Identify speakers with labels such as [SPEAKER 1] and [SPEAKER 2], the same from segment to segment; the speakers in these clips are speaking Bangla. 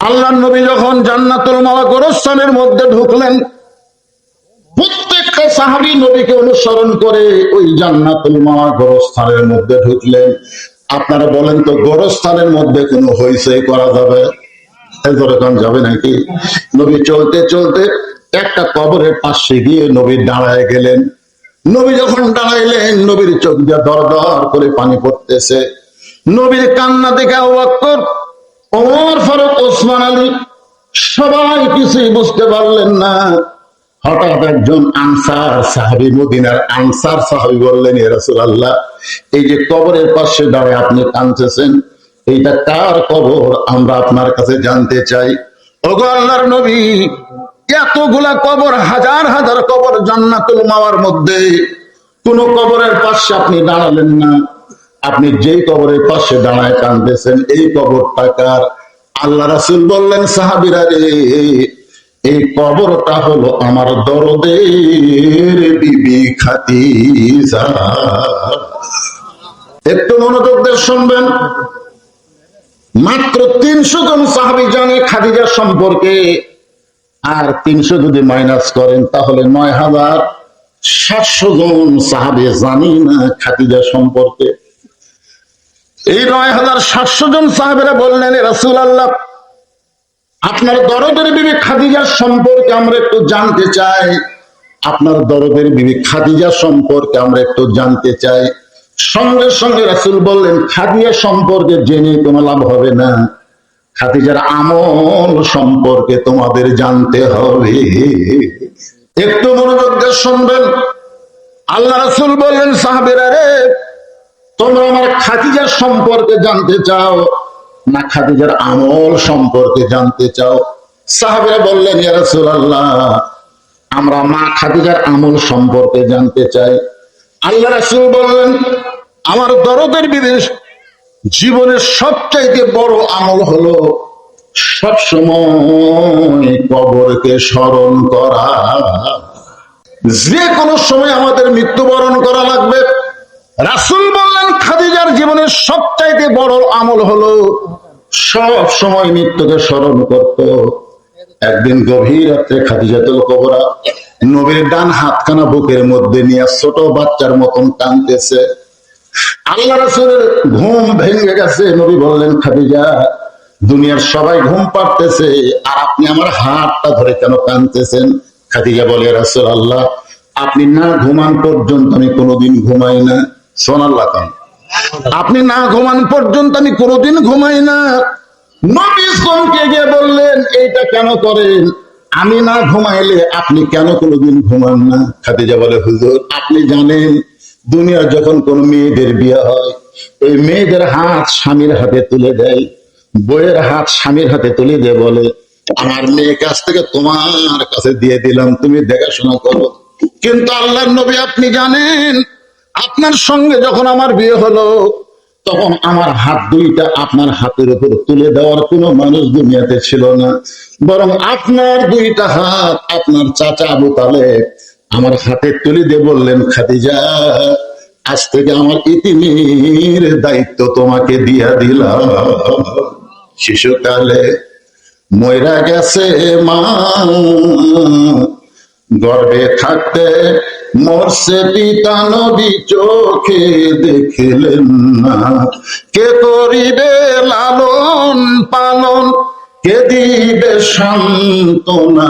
[SPEAKER 1] আল্লাহর নবী যখন জান্নাতুল মাওয়া গোরস্থানের মধ্যে ঢুকলেন, প্রত্যেকটা সাহাবী নবীকে অনুসরণ করে ওই জান্নাতুল মাওয়া গোরস্থানের মধ্যে ঢুকলেন। আপনারা বলেন তো, গোরস্থানের মধ্যে কোনো হইচই করা যাবে? যাবে নাকি? নবী চলতে চলতে একটা কবরের পাশে গিয়ে নবী দাঁড়ায় গেলেন। নবী যখন দাঁড়াইলেন, নবীর চোখ দিয়ে দর দর করে পানি পড়তেছে। নবীর কান্না দেখে আবু বকর, ওমর ফারুক, ওসমান আলী সবাই কিছুই বুঝতে পারলেন না। হঠাৎ একজন আনসার সাহাবী, মদিনার আনসার সাহাবী বললেন, ইয়া রাসূলুল্লাহ, এই যে কবরের পাশে দাঁড়ায় আপনি কাঁদতেছেন, এইটা কার কবর? আমরা আপনার কাছে জানতে চাই। ওগো আল্লাহর নবী, এতগুলা কবর, হাজার হাজার কবর জান্নাতুল মাওয়ার মধ্যে, কোন কবরের পাশে আপনি দাঁড়ালেন না। আপনি যেই কবরের পাশে দাঁড়ায় কাঁদতেছেন, এই কবরটা কার? আল্লাহ রাসূল বললেন, সাহাবীরা রে, এই কবরটা হলো আমার দরদের বিবি খাদিজা। একটু মনোযোগ দিয়ে শুনবেন। মাত্র 300 জন সাহাবী জানে খাদিজা সম্পর্কে, আর 300 যদি মাইনাস করেন তাহলে 9700 জন সাহাবী জানি না খাদিজা সম্পর্কে। এই 9700 জন সাহাবীরা বললেন, রাসূলুল্লাহ, আপনার দরদের বিবি খাদিজা সম্পর্কে আমরা একটু জানতে চাই। আপনার দরদের বিবি খাদিজা সম্পর্কে আমরা একটু জানতে চাই। সঙ্গে সঙ্গে রাসূল বললেন, খাদিজা সম্পর্কে জেনে কোনো লাভ হবে না, খাদিজার আমল সম্পর্কে তোমাদের জানতে হবে। একটু মনোযোগ দিয়ে শুনবেন। আল্লাহ রাসূল বললেন, সাহাবীরা রে, তোমরা আমার খাদিজা সম্পর্কে জানতে চাও না খাদিজার আমল সম্পর্কে জানতে চাও? সাহাবীরা বললেন, ইয়া রাসূলুল্লাহ, আমরা মা খাদিজার আমল সম্পর্কে জানতে চাই। আল্লাহ রাসূল বললেন, আমার দরদের বিদেশ জীবনের সবচাইতে বড় আমল হলো সবসময় কবরকে স্মরণ করা। যে কোনো সময় আমাদের মৃত্যুবরণ করা লাগবে। রাসূল বললেন, খাদিজার জীবনের সবচাইতে বড় আমল হলো সব সময় মৃত্যুকে স্মরণ করত। একদিন গভীর রাত্রে খাদিজাতুল কুবরা নবীর ডান হাতখানা বুকের মধ্যে নিয়ে ছোট বাচ্চার মতন কাঁদতেছে। আল্লাহ রাসূলের ঘুম ভেঙে গেছে। নবী বললেন, খাদিজা, দুনিয়ার সবাই ঘুম পাড়তেছে, আর আপনি আমার হাতটা ধরে কেন কাঁদতেছেন? খাদিজা বলে, রাসূলুল্লাহ, আপনি না ঘুমান পর্যন্ত আমি কোনোদিন ঘুমাই না। সুবহানাল্লাহ। আপনি না ঘুমান পর্যন্ত আমি কোনোদিন ঘুমাই না। নবী চমকে গিয়ে বললেন, এইটা কেন করেন? আমি না ঘুমাইলে আপনি কেন কোনোদিন ঘুমান না? খাদিজা বলে, হুজুর, আপনি জানেন দুনিয়ার যখন কোন মেয়েদের বিয়ে হয়, এই মেয়েদের হাত স্বামীর হাতে তুলে দেয়, বইয়ের হাত স্বামীর হাতে তুলে দিয়ে বলে, আমার মেয়ে কাছ থেকে তোমার কাছে দিয়ে দিলাম, তুমি দেখাশোনা করো। কিন্তু আল্লাহর নবী, আপনি জানেন আপনার সঙ্গে যখন আমার বিয়ে হলো, তখন আমার হাত দুইটা আপনার হাতের উপর তুলে দেওয়ার কোনো মানুষ দুনিয়াতে ছিল না, বরং আপনার দুইটা হাত আপনার চাচা আবু তালেব আমার হাতে তুলে দিয়ে বললেন, খাদিজা, আজ থেকে আমার ইতিমের দায়িত্ব তোমাকে দিয়া দিলাম। শিশুকালে মইরা গেছে মা, গর্ভে থাকতে মরছে পিতা, নবী চোখে দেখিলেন না। কে করিবে লালন পালন, কে দিবে সান্ত্বনা,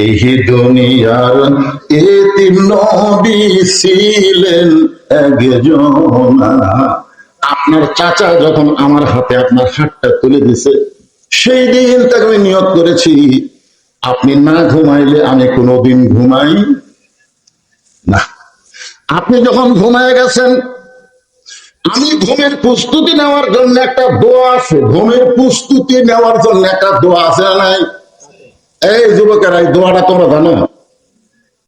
[SPEAKER 1] এই দুনিয়ার এতিম নবী ছিলেন একজনা। আপনার চাচা যখন আমার হাতে আপনার হাতটা তুলে দিছে, সেই দিন তাকে আমি নিয়ত করেছি, আপনি না ঘুমাইলে আমি কোনোদিন ঘুমাই না। আপনি যখন ঘুমায় গেছেন, আমি ঘুমের প্রস্তুতি নেওয়ার জন্য একটা দোয়া আছে। ঘুমের প্রস্তুতি নেওয়ার জন্য একটা দোয়া আছে না নাই? এই যুবকেরা, এই দোয়াটা তোমরা জানো?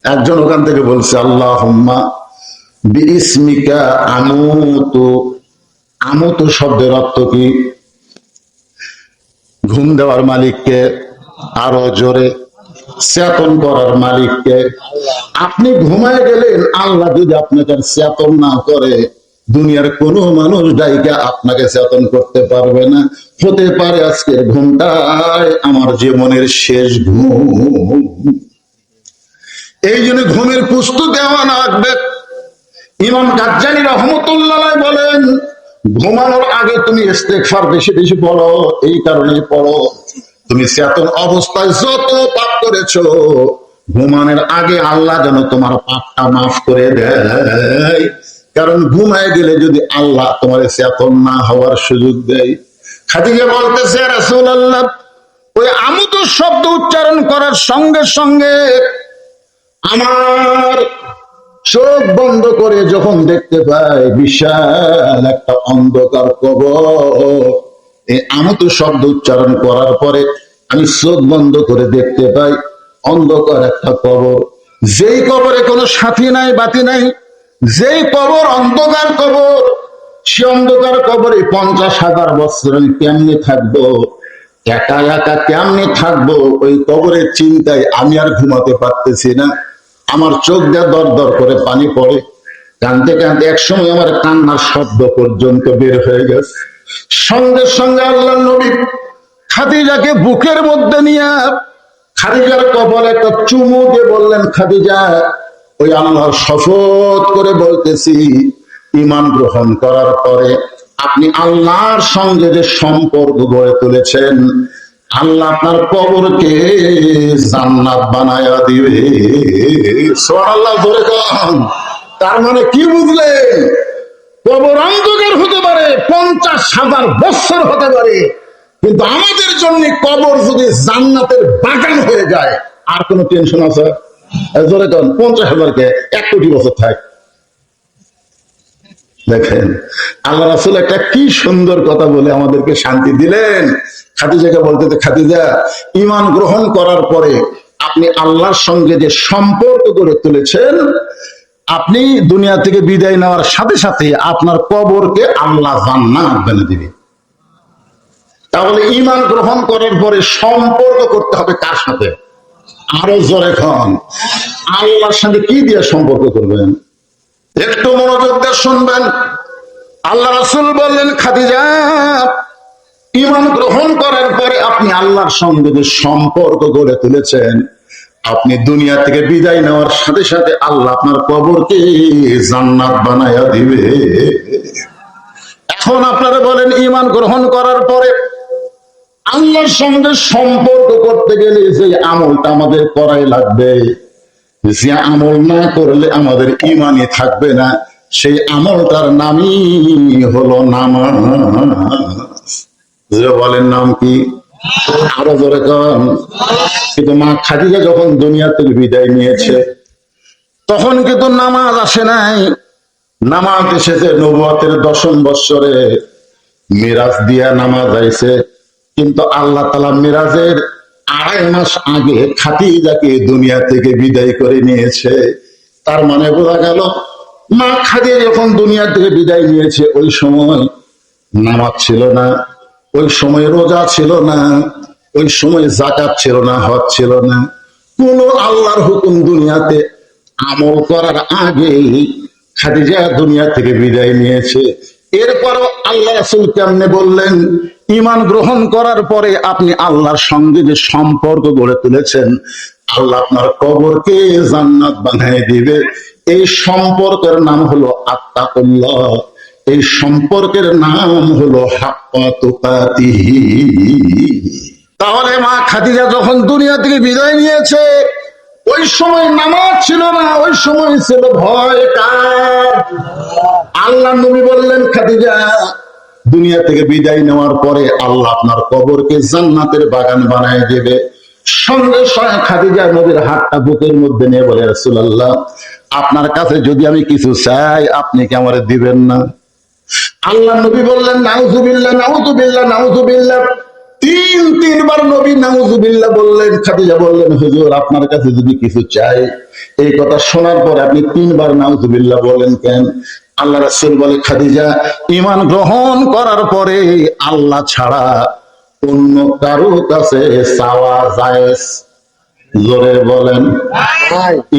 [SPEAKER 1] একজন ওখান থেকে বলছে, আল্লাহুম্মা বিইসমিকা আমুতু। আমুতু শব্দের অর্থ কি? ঘুম দেওয়ার মালিককে। আরো জোরে, চেতন করার মালিককে। আপনি ঘুমায় গেলেন, আল্লাহ যদি আপনাকে চেতন না করে, দুনিয়ার কোনো মানুষ ডাইকা আপনাকে চেতন করতে পারবে না। হতে পারে আজকের ঘুমটায় আমার জীবনের শেষ ঘুম। এই জন্য ঘুমের প্রস্তুতি দেওয়া লাগবে। ইমাম গাজ্জালী রাহমাতুল্লাহ বলেন, ঘুমানোর আগে তুমি ইস্তেগফার বেশি বেশি পড়ো। এই কারণে পড়ো, তুমি চেতন অবস্থায় যত পাপ করেছো, ঘুমানোর আগে আল্লাহ যেন তোমার পাপটা মাফ করে দেয়। কারণ ঘুমায় গেলে যদি আল্লাহ তোমার চেতন না হওয়ার সুযোগ দেয়। খাদিজা বলতেছে, রাসূলুল্লাহ, ওই আমুদ শব্দ উচ্চারণ করার সঙ্গে সঙ্গে আমার চোখ বন্ধ করে যখন দেখতে পাই বিশাল একটা অন্ধকার কবর, এই আমুদ শব্দ উচ্চারণ করার পরে আমি চোখ বন্ধ করে দেখতে পাই অন্ধকার একটা কবর। যেই কবরে কোনো সাথী নাই, বাতি নাই, যেই কবর অন্ধকার কবর, সে অন্ধকার কবরে 50,000 বছর আমি কেমনে থাকবো, একা একা কেমনে থাকবো, ওই কবরের চিন্তায় আমি আর ঘুমাতে পারতেছি না। আমার চোখ দিয়ে দর দর করে পানি পড়ে, কাঁদতে কাঁদতে একসময় আমার কান্নার শব্দ পর্যন্ত বের হয়ে গেছে। সঙ্গে সঙ্গে আল্লাহর নবী খাদিজাকে বুকের মধ্যে নিয়ে খাদিজার কপালে একটা চুমু দিয়ে বললেন, খাদিজা, ওই আল্লাহর শপথ করে বলতেছি, ঈমান গ্রহণ করার পরে আপনি আল্লাহর সঙ্গে যে সম্পর্ক গড়ে তুলেছেন, আল্লাহ আপনার কবরকে জান্নাত বানায়া দিবে। সুবহানাল্লাহ, জোরে কন। তার মানে কি বুঝলেন? কবর অন্ধকার হতে পারে, 50,000 বছর হতে পারে, কিন্তু আমাদের জন্য কবর যদি জান্নাতের বাগান হয়ে যায়, আর কোনো টেনশন আছে? জোরে কন। 50,000 কে 1 কোটি বছর থাকে। দেখেন আল্লাহ রাসূল একটা কি সুন্দর কথা বলে আমাদেরকে শান্তি দিলেন। খাদিজাকে বলতে, খাদিজা, ঈমান গ্রহণ করার পরে আপনি আল্লাহর সঙ্গে যে সম্পর্ক গড়ে তুলেছেন, আপনি দুনিয়া থেকে বিদায় নেওয়ার সাথে সাথে আপনার কবরকে আল্লাহ জান্নাত বানিয়ে দিবে। তাহলে ঈমান গ্রহণ করার পরে সম্পর্ক করতে হবে কার সাথে? আরো জোরে খান। আল্লাহর সাথে কি দিয়ে সম্পর্ক করবেন? একটু মনোযোগ দিয়ে শুনবেন। আল্লাহ রাসূল বললেন, খাদিজা, ঈমান গ্রহণ করার পরে আপনি আল্লাহর সঙ্গে যে সম্পর্ক গড়ে তুলেছেন, আপনি দুনিয়া থেকে বিদায় নেওয়ার সাথে সাথে আল্লাহ আপনার কবরকে জান্নাত বানায়া দিবে। এখন আপনারা বলেন, ঈমান গ্রহণ করার পরে আল্লাহর সঙ্গে সম্পর্ক করতে গেলে যে আমলটা আমাদের করাই লাগবে, যে আমল না করলে আমাদের ঈমানই থাকবে না, সেই আমলটার নামই হলো নামাজ। বলেন নাম কি? আরো জোরে কন। কিন্তু মা খাদিজা যখন দুনিয়া থেকে বিদায় নিয়েছে, তখন কিন্তু নামাজ আসে নাই। নামাজ এসেছে নবুয়তের 10ম বৎসরে, মিরাজ দিয়া নামাজ আইছে। কিন্তু আল্লাহ তাআলা মিরাজের 2.5 মাস আগে খাদিজাকে দুনিয়া থেকে বিদায় করে নিয়েছে। তার মানে বোঝা গেল, মা খাদিজা যখন দুনিয়া থেকে বিদায় নিয়েছে, ওই সময় নামাজ ছিল না, ওই সময় রোজা ছিল না, ওই সময় যাকাত ছিল না, হজ ছিল না, কোন আল্লাহর হুকুম দুনিয়াতে আমল করার আগে খাদিজা দুনিয়া থেকে বিদায় নিয়েছে। এরপরও আল্লাহ রাসূল কেমনে বললেন, ঈমান গ্রহণ করার পরে আপনি আল্লাহর সঙ্গে যে সম্পর্ক গড়ে তুলেছেন, আল্লাহ আপনার কবরকে জান্নাত বানিয়ে দিবে। এই সম্পর্কের নাম হলো আত্তাকুল্লাহ, এই সম্পর্কের নাম হলো হাক্কা তুকাতিহি। তাহলে মা খাদিজা যখন দুনিয়া থেকে বিদায় নিয়েছে, ওই সময় নামাজ ছিল না, ওই সময় ছিল ভয় কার? আল্লাহ নবী বললেন, খাদিজা, দুনিয়া থেকে বিদায় নেওয়ার পরে আল্লাহ আপনার কবরকে জান্নাতের বাগান বানায় দেবে। সঙ্গে সঙ্গে খাদিজা নবীর হাতটা বুকের মধ্যে নিয়ে বলে, রাসূলুল্লাহ, আপনার কাছে যদি আমি কিছু চাই, আপনি কি আমারে দিবেন না? আল্লাহ নবী বললেন, নাউযুবিল্লাহ, নাউযুবিল্লাহ, নাউযুবিল্লাহ। 3বার নবী নাউযুবিল্লাহ বললেন। খাদিজা বললেন, হুজুর, আপনার কাছে যদি কিছু চাই। এই কথা শোনার পর আপনি 3বার নাউযুবিল্লাহ বলেন কেন? আল্লাহ রাসূল বলে, খাদিজা, ঈমান গ্রহণ করার পরে আল্লাহ ছাড়া অন্য কারো কাছে চাওয়া জায়েজ। জোরে বলেন,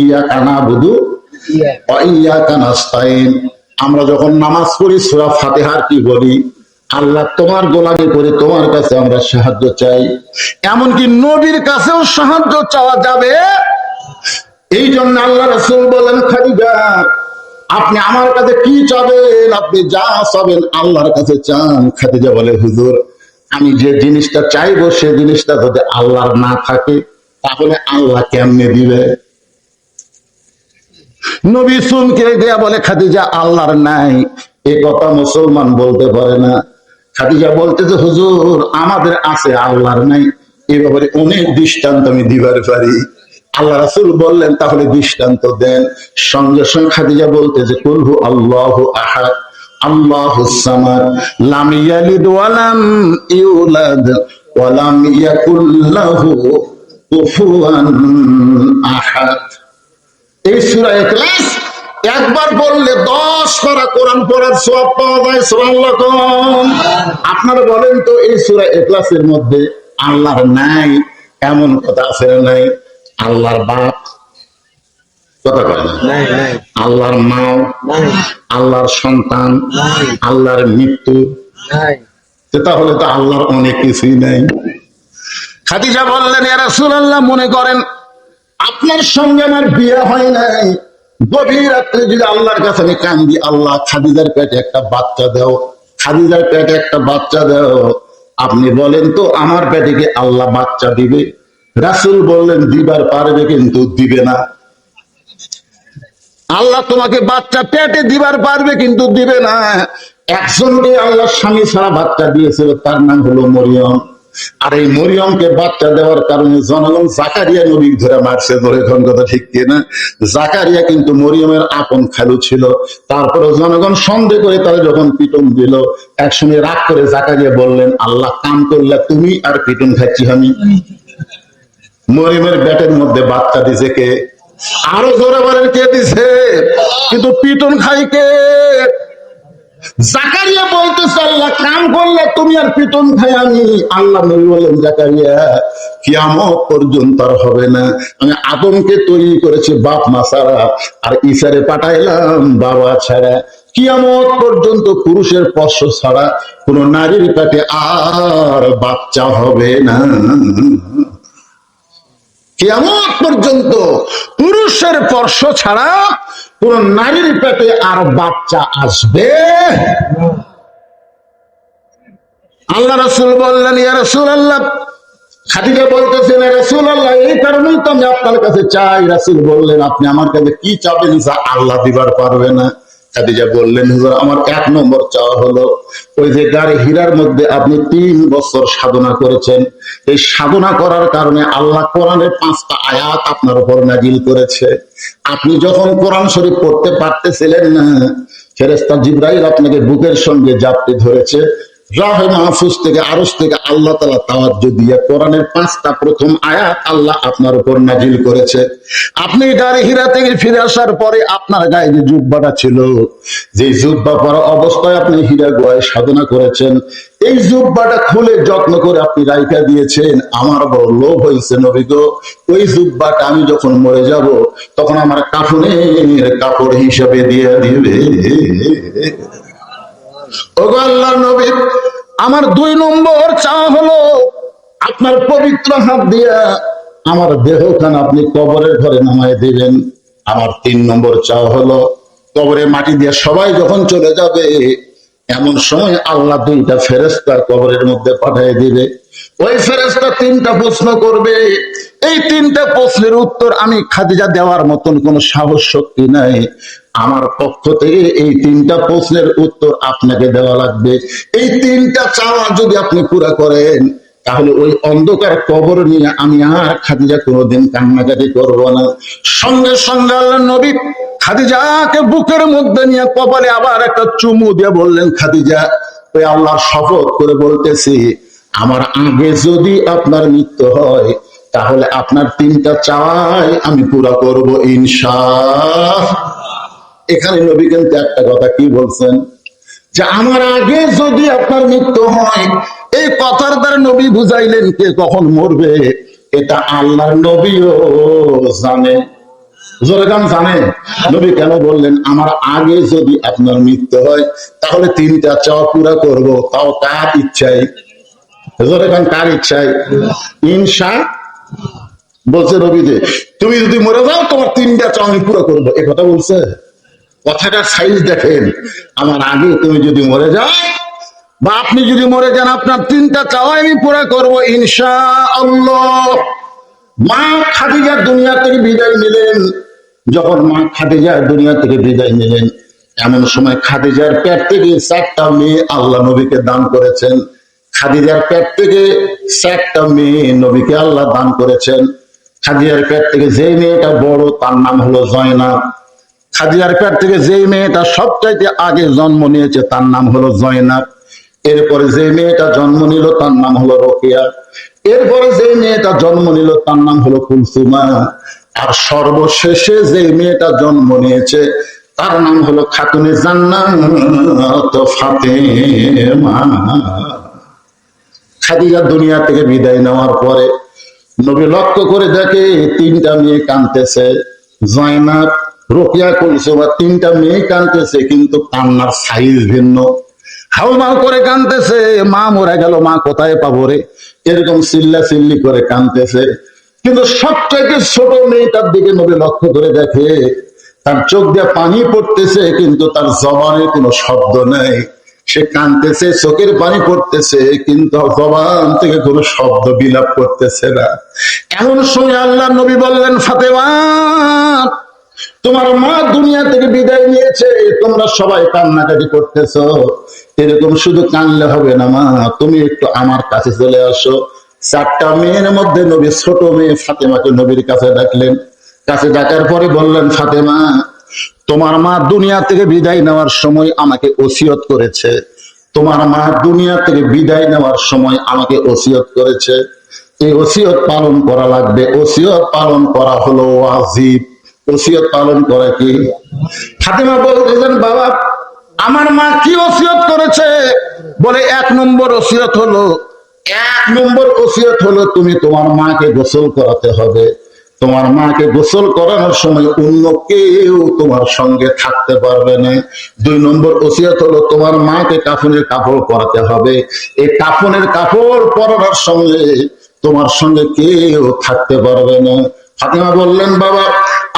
[SPEAKER 1] ইয়াকা নাবুদু ওয়া ইয়াকা নাস্তাইন। আমরা যখন নামাজ পড়ি সূরা ফাতিহার কি বলি? আল্লাহ তোমার গোলামি করে তোমার কাছে আমরা সাহায্য চাই। এমনকি নবীর কাছেও সাহায্য চাওয়া যাবে। এই জন্য আল্লাহ রাসূল বলেন, খাদিজা আপনি আমার কাছে কি চাবেন? আপনি যা চাবেন আল্লাহর কাছে চান। খাদিজা বলে, হুজুর আমি যে জিনিসটা চাইবো সে জিনিসটা যদি আল্লাহর না থাকে তাহলে আল্লাহ কেমনে দিবে? নবী সুনকে দেয়া বলে, খাদিজা আল্লাহর নাই এ কথা মুসলমান বলতে পারে না। খাদিজা বলতেছে, হুজুর আমাদের আছে, আল্লাহর নাই। এ ব্যাপারে অনেক দৃষ্টান্ত আমি দিবার পারি। আল্লাহ রাসূল বললেন, তাহলে দৃষ্টান্ত দেন। সঙ্গে সঙ্গে খাদিজা বলতেছে, কুল হু আল্লাহু আহাদ আল্লাহুস সামাদ লাম ইয়ালিদ ওয়া লাম ইউলাদ ওয়া লাম ইয়াকুল লাহু কুফুয়ান আহাদ। এই সূরা ইখলাস একবার বললে 10 পারা কোরআন পড়ার সওয়াব পাওয়া যায়। সুবহানাল্লাহ। আপনারা বলেন তো, এই সূরা ইখলাসের মধ্যে আল্লাহর নাই এমন কথা আছে না? নাই। আল্লাহর বাপ কথা কয় না, আল্লাহর মা, আল্লাহর সন্তান, আল্লাহর মৃত্যু, তাহলে তো আল্লাহর অনেক কিছুই নাই। খাদিজা বললেন, ইয়া রাসূলুল্লাহ মনে করেন আপনার সঙ্গে আমার বিয়ে হয় নাই, গভীর রাত্রে যদি আল্লাহর কাছে আমি কান্দি, আল্লাহ খাদিজার পেটে একটা বাচ্চা দাও, খাদিজার পেটে একটা বাচ্চা দাও, আপনি বলেন তো আমার পেটে কি আল্লাহ বাচ্চা দিবে? রাসূল বললেন, দিবার পারবে কিন্তু দিবে না। আল্লাহ তোমাকে বাচ্চা পেটে দিবার পারবে কিন্তু দিবে না। একজনকে আল্লাহ স্বামী ছাড়া বাচ্চা দিয়েছিল, তার নাম হলো মরিয়ম। আর এই মরিয়মকে বাচ্চা দেওয়ার কারণে জনগণ জাকারিয়া নবী ধরে মারছে। ধরে এখন কথা ঠিক কিনা? জাকারিয়া কিন্তু মরিয়মের আপন খালু ছিল। তারপরে জনগণ সন্দেহ করে তারা যখন পিটন দিল, একসঙ্গে রাগ করে জাকারিয়া বললেন, আল্লাহ কাম করলে তুমি আর পিটন খাচ্ছি আমি। মরিয়মের পেটের মধ্যে বাচ্চা দিছে কে? আরো জোরে বলেন, কে দিছে? কিন্তু পিটন খাই কে? জাকারিয়া বলতেছে, আল্লাহ কাম করলে তুমি আর পিটন খাই আমি। আল্লাহ নবী বলেন, জাকারিয়া কিয়ামত পর্যন্ত আর হবে না। আমি আদমকে তৈরি করেছি বাপ মা ছাড়া, আর ঈসারে পাঠাইলাম বাবা ছাড়া। কিয়ামত পর্যন্ত পুরুষের স্পর্শ ছাড়া কোন নারীর পেটে আর বাচ্চা হবে না। কিয়ামত পর্যন্ত পুরুষের স্পর্শ ছাড়া কোন নারীর পেটে আর বাচ্চা আসবে। আল্লাহ রাসূল বললেন, ইয়া রাসূলুল্লাহ, খাদিজা বলতেছেন, ইয়া রাসূলুল্লাহ এই কারণেই তো আমি আপনার কাছে চাই। রাসূল বললেন, আপনি আমার কাছে কি চাবেন যা আল্লাহ দিবার পারবে না? খাদিজা বললেন, হুজুর আমার 1 নম্বর চাওয়া হলো, ওই যে গাড়ি হীরার মধ্যে আপনি 3 বছর সাধনা করেছেন, এই সাধনা করার কারণে আল্লাহ কোরআনের 5টা আয়াত আপনার উপর নাজিল করেছে। আপনি যখন কোরআন শরীফ পড়তে পারতেছিলেন না, ফেরেশতা জিবরাইল আপনাকে বুকের সঙ্গে জাপটে ধরেছে। রাহে মাহফুজ থেকে, আরশ থেকে আল্লাহ তাআলা তাওয়াজ্জুহ দিয়ে কোরআনের 5টা প্রথম আয়াত আল্লাহ আপনার উপর নাজিল করেছে। আপনি গাড়ি হীরা থেকে ফিরে আসার পরে আপনার গায়ে যে জুব্বাটা ছিল, যে জুব্বা পরা অবস্থায় আপনি হীরা গুহায় সাধনা করেছেন, এই জুব্বাটা খুলে যত্ন করে আপনি রাইখা দিয়েছেন। আমার বড় লোভ হয়েছে নবী গো, ওই জুব্বাটা আমি যখন মরে যাব তখন আমার কাফনের কাপড় হিসাবে দিয়ে দিবে। ওগো আল্লাহর নবী, আমার 2 নম্বর চাওয়া হলো, আপনার পবিত্র হাত দিয়া আমার দেহখান আপনি কবরের ঘরে নামায় দিবেন। আমার 3 নম্বর চাওয়া হলো, কবরে মাটি দিয়ে সবাই যখন চলে যাবে, এমন সময় আল্লাহ 2টা ফেরেশতা কবরের মধ্যে পাঠিয়ে দিবে। ওই ফেরেশতা 3টা প্রশ্ন করবে। এই 3টা প্রশ্নের উত্তর আমি খাদিজা দেওয়ার মতন কোন সাহস শক্তি নাই। আমার পক্ষ থেকে এই 3টা প্রশ্নের উত্তর আপনাকে দেওয়া লাগবে। এই 3টা চাওয়া যদি আপনি পুরা করেন, তাহলে ওই অন্ধকার কবর নিয়ে আমি আর খাদিজা কোনোদিন কান্নাকাটি করব না। সঙ্গে সঙ্গে আল্লাহর নবী খাদিজাকে বুকের মধ্যে নিয়ে কপালে আবার একটা চুমু দিয়ে বললেন, খাদিজা ওই আল্লাহর শপথ করে বলতেছি, আমার আগে যদি আপনার মৃত্যু হয় তাহলে আপনার 3টা চাওয়াই আমি পুরা করব ইনশাআল্লাহ। এখানে নবী কিন্তু একটা কথা কি বলছেন, যে আমার আগে যদি আপনার মৃত্যু হয়। এই কথার দ্বারা নবী বুঝাইলেন কে কখন মরবে এটা আল্লাহর নবীও জানে। জোরে গান জানে? নবী কেন বললেন আমার আগে যদি আপনার মৃত্যু হয় তাহলে 3টা চাওয়া পুরা করব, তাও কার ইচ্ছায়? জোরে গান কার ইচ্ছায়? ইনশা বলছে নবী যে তুমি যদি মরে যাও তোমার 3টা চাওয়া আমি পুরো করবো, এ কথা বলছে। কথাটার সাইজ দেখেন, আমার আগে তুমি যদি মরে যাও বা আপনি যদি মরে যান আপনার 3টা চাওয়া আমি পুরা করবো ইনশাআল্লাহ। মা খাদিজা দুনিয়া থেকে বিদায় নিলেন। যখন মা খাদিজা দুনিয়া থেকে বিদায় নিলেন এমন সময় খাদিজার পেট থেকে 4টা মেয়ে আল্লাহ নবীকে দান করেছেন। খাদিজার পেট থেকে 4টা মেয়ে নবীকে আল্লাহ দান করেছেন। খাদিজার পেট থেকে যে মেয়েটা বড় তার নাম হলো জয়নাব। খাদিজার পেট থেকে যে মেয়েটা সবচাইতে আগে জন্ম নিয়েছে তার নাম হলো জয়নাব। এরপরে যে মেয়েটা জন্ম নিল তার নাম হলো রোকেয়া। এরপরে যে মেয়েটা জন্ম নিল তার নাম হলো কুলসুমা। আর সর্বশেষে যে মেয়েটা জন্ম নিয়েছে তার নাম হলো খাতুনে জান্নাত ফাতেমা। খাদিজা দুনিয়া থেকে বিদায় নেওয়ার পরে নবী লক্ষ্য করে দেখে 3টা মেয়ে কাঁদতেছে, জয়নাব, রোকেয়া, কুলসুমা, 3টা মেয়ে কাঁদতেছে, কিন্তু কান্নার সাইজ ভিন্ন। হাউমাউ করে কাঁদতেছে, মা মরে গেল, মা কোথায় পাবো রে, এরকম চিল্লা চিল্লি করে কাঁদতেছে। কিন্তু সবচাইতে ছোট মেয়েটার দিকে নবী লক্ষ্য করে দেখে তার চোখ দিয়ে পানি পড়তেছে কিন্তু তার জবানে কোনো শব্দ নেই। সে কাঁদতেছে, চোখের পানি পড়তেছে কিন্তু জবান থেকে কোনো শব্দ বিলাপ করতেছে না। এমন সময় আল্লাহ নবী বললেন, ফাতেমা তোমার মা দুনিয়া থেকে বিদায় নিয়েছে, তোমরা সবাই কান্নাকাটি করতেছো, এরকম শুধু কানলে হবে না মা, তুমি একটু আমার কাছে চলে আসো। 4টা মেয়ের মধ্যে নবী ছোট মেয়ে ফাতেমাকে নবীর কাছে ডাকলেন। কাছে ডাকার পরে বললেন, ফাতেমা তোমার মা দুনিয়া থেকে বিদায় নেওয়ার সময় আমাকে ওসিয়ত করেছে। তোমার মা দুনিয়া থেকে বিদায় নেওয়ার সময় আমাকে ওসিয়ত করেছে, এই ওসিয়ত পালন করা লাগবে। ওসিয়ত পালন করা হলো ওয়াজিব। ওসিয়ত পালন করা কি? ফাতেমা বলতেছেন, বাবা আমার মা কি ওসিয়ত করেছে? বলে 1 নম্বর ওসিয়ত হলো তুমি তোমার মাকে গোসল করাতে হবে। তোমার মাকে গোসল করানোর সময় অন্য কেউ তোমার সঙ্গে থাকতে পারবে না। 2 নম্বর ওসিয়ত হলো তোমার মাকে কাফনের কাপড় পরাতে হবে। এই কাফনের কাপড় পরানোর সঙ্গে তোমার সঙ্গে কেউ থাকতে পারবে না। ফাতেমা বললেন, বাবা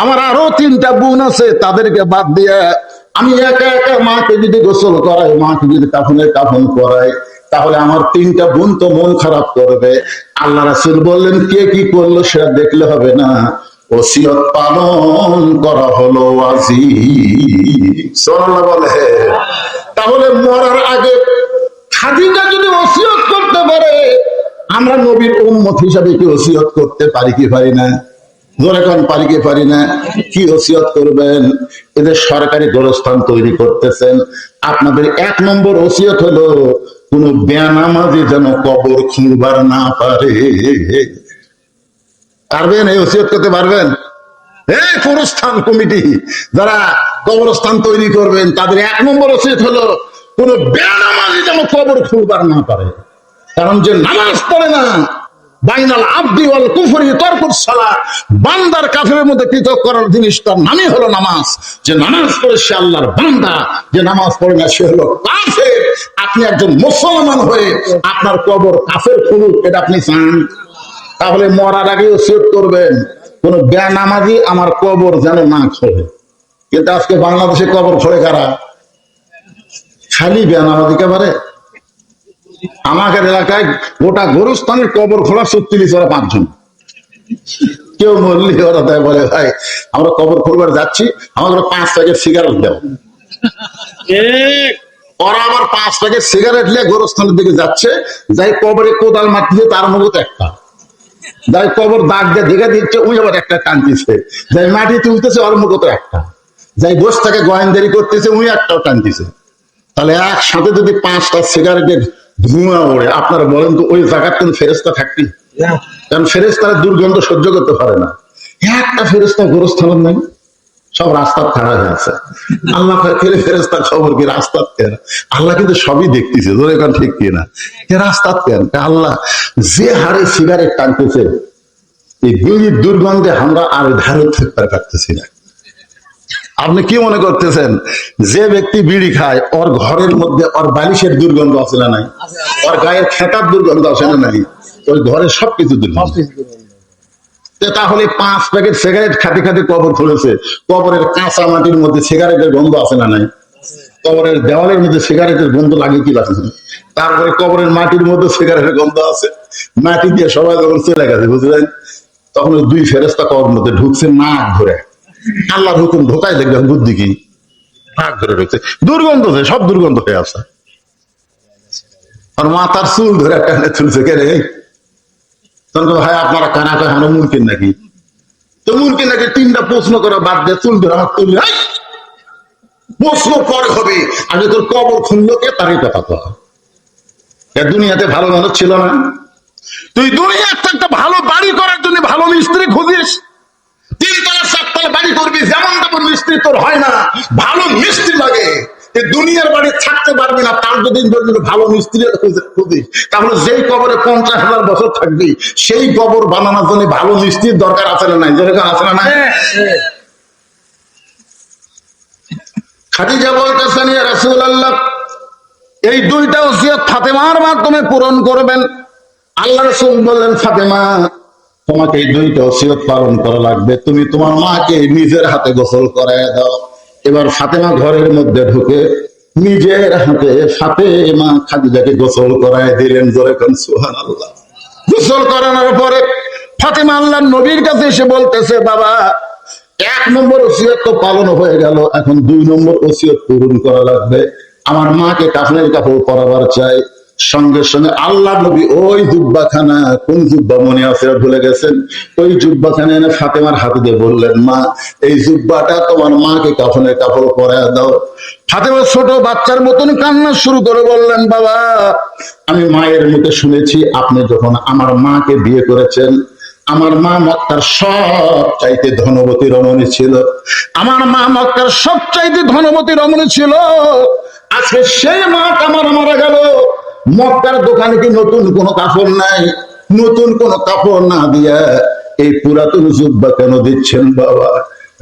[SPEAKER 1] আমার আরো 3টা বোন আছে, তাদেরকে বাদ দিয়ে আমি একা একা মাকে যদি গোসল করাই, মাকে যদি কাফনের কাফন করাই, তাহলে আমার 3টা বোন তো মন খারাপ করবে। আল্লাহ রাসূল বললেন, কে কি করলো সেটা দেখলে হবে না, ওসিয়ত পালন করা হলো ওয়াজিব। সুবহানাল্লাহ বলে। তাহলে মরার আগে খাদিজা যদি ওসিয়ত করতে পারে, আমরা নবীর উম্মত হিসাবে কি ওসিয়ত করতে পারি কি পারি না? জোরে কোন পারি কি পারি না? কি ওসিয়ত করবেন? এদের সরকারি গোরস্থান তৈরি করতেছেন, আপনাদের 1 নম্বর ওসিয়ত হলো কোন বেনামাজি যেন কবর খুঁড়বার না পারে। পারবেন? এই ওসিয়ত করতে পারবেন? এই গোরস্থান কমিটি যারা কবরস্থান তৈরি করবেন তাদের 1 নম্বর ওসিয়ত হলো কোন বেনামাজি যেন কবর খুঁড়বার না পারে। কারণ যে নামাজ পড়ে না, বাইনাল আবদি ওয়াল কুফরি তারকুস সালাত, বান্দার কাফেরের মধ্যে পৃথক করার জিনিস তার নামই হলো নামাজ। যে নামাজ পড়ে সে আল্লাহর বান্দা, যে নামাজ পড়ে না সে হলো কাফের। আপনি একজন মুসলমান হয়ে আপনার কবর কাফের খুলুক, এটা আপনি চান? তাহলে মরার আগে ওসিয়ত করবেন কোন বেনামাজি আমার কবর যেন না খোলে। কিন্তু আজকে বাংলাদেশে কবর খোলে কারা? খালি বেনামাজি। একেবারে আমাদের এলাকায় গোটা গোরস্থানের কবর খোলা 36 ওরা 5 জন। কেউ মরলি ওরা তাই বলে, ভাই আমরা কবর খুলবার যাচ্ছি, আমাদের 5 প্যাকেট সিগারেট দাও। ওরা আবার 5 প্যাকেট সিগারেট নিয়ে গোরস্থানের দিকে যাচ্ছে, যাই কবরে কোদাল মারতেছে তার মতো একটা, যাই কবর দাগ দিয়ে দেখে দিচ্ছে ওই আবার একটা টানতেছে, যাই মাটি তুলতেছে ওর মতো একটা, যাই বস থেকে গোয়েন্দারি করতেছে ওই একটাও টানতেছে। তাহলে একসাথে যদি 5টা সিগারেটের ধোঁয়া ওড়ে, আপনারা বলেন তো ওই জায়গার কোন ফেরেশতা থাকবে? কারণ ফেরেশতারা দুর্গন্ধ সহ্য করতে পারে না। একটা ফেরেশতা গোরস্থানের নাই, সব রাস্তার খাড়া হয়ে আছে। আল্লাহ ফেরেশতার খবর কি রাস্তার কেন? আল্লাহ কিন্তু সবই দেখতেছে, ধরে এখন ঠিক কিনা, রাস্তার কেন? আল্লাহ যে হারে সিগারেট টানতেছে, এই বিড়ির দুর্গন্ধে আমরা আর ধারে থাকতে পারতেছি না। আপনি কি মনে করতেছেন যে ব্যক্তি বিড়ি খায় ওর ঘরের মধ্যে ওর বালিশের দুর্গন্ধ আছে না নাই, ওর গায়ের খেতার দুর্গন্ধ আছে না নাই, ওই ঘরের সবকিছু দুর্গন্ধ। তাহলে 5 প্যাকেট সিগারেট খাতে খাতে কবর খুলেছে, কবরের কাঁচা মাটির মধ্যে সিগারেটের গন্ধ আছে না নাই, কবরের দেওয়ালের মধ্যে সিগারেটের গন্ধ লাগে কি লাগে, তারপরে কবরের মাটির মধ্যে সিগারেটের গন্ধ আছে, মাটি দিয়ে সবাই যখন চলে গেছে বুঝলেন, তখন ওই 2 ফেরেশতা কবরের মধ্যে ঢুকছে নাক ধরে, আল্লাহর হুকুম ঢোকাই দেখবেন বুদ্ধি কি নাক ধরে ঢুকছে, দুর্গন্ধ সব দুর্গন্ধ হয়ে আছে। আর মাথার চুল ধরে টানে তুলছে কে রে, তখন ভাই আপনারা কানা কয় আমরা মুরগির নাকি, তো মুরগি নাকি 3টা প্রশ্ন করা বাদ দিয়ে চুল ধরে হাত তুলবে, প্রশ্ন পরে হবে, আগে তোর কবর খুললো কে তারই কথা কয়। দুনিয়াতে ভালো মানুষ ছিল না, তুই দুনিয়াতে একটা ভালো বাড়ি করার জন্য ভালো মিস্ত্রি খুঁজিস, 3 তলা 4 তলা বাড়ি করবি, যেমন তেমন মিস্ত্রি তোর হয় না, ভালো মিস্ত্রি লাগে। দুনিয়ার বাড়ি থাকতে পারবি না, তার যদি ভালো মিস্ত্রি খুঁজিস, তাহলে যেই কবরে 50,000 বছর থাকবি, সেই কবর বানানোর জন্য ভালো মিস্ত্রির দরকার আছে না নাই, যেরকম আছে না নাই। খাদিজা বলতেছেন ইয়া রাসূলুল্লাহ, এই 2টা ওসিয়ত ফাতেমার মাধ্যমে পূরণ করবেন। আল্লাহ রাসূল বললেন, ফাতেমা তোমাকে এই 2টা ওসিয়ত পালন করা লাগবে, তুমি তোমার মাকে নিজের হাতে গোসল করায় দাও। এবার ফাতেমা ঘরের মধ্যে ঢুকে নিজের হাতে ফাতেমা খাদিজাকে গোসল করায় দিলেন, জোরে কোন সুবহানাল্লাহ। গোসল করানোর পরে ফাতেমা আল্লাহর নবীর কাছে এসে বলতেছে, বাবা 1 নম্বর ওসিয়ত তো পালন হয়ে গেল, এখন 2 নম্বর ওসিয়ত পূরণ করা লাগবে, আমার মাকে কাফনের কাপড় পরাবার চাই। সঙ্গে সঙ্গে আল্লাহ নবী ওই জুব্বাখানা, কোন জুব্বা মনে আছে ভুলে গেছেন, ওই জুব্বাখানা এনে ফাতেমার হাতে দিয়ে বললেন, মা এই জুব্বাটা তোমার মাকে কাফনের কাপড় পরায় দাও। ফাতেমা ছোট বাচ্চার মতন কান্না শুরু করে বললেন, বাবা আমি মায়ের মুখে শুনেছি আপনি যখন আমার মাকে বিয়ে করেছেন, আমার মা মক্কার সব চাইতে ধনবতী রমণী ছিল, আমার মা মক্কার সব চাইতে ধনবতী রমণী ছিল, আজকে সেই মা আমার মারা গেল, মক্কার দোকানে কি নতুন কোনো কাপড় নাই, নতুন কোনো কাপড় না দিয়া এই পুরাতন জুব্বা কেন দিচ্ছেন বাবা?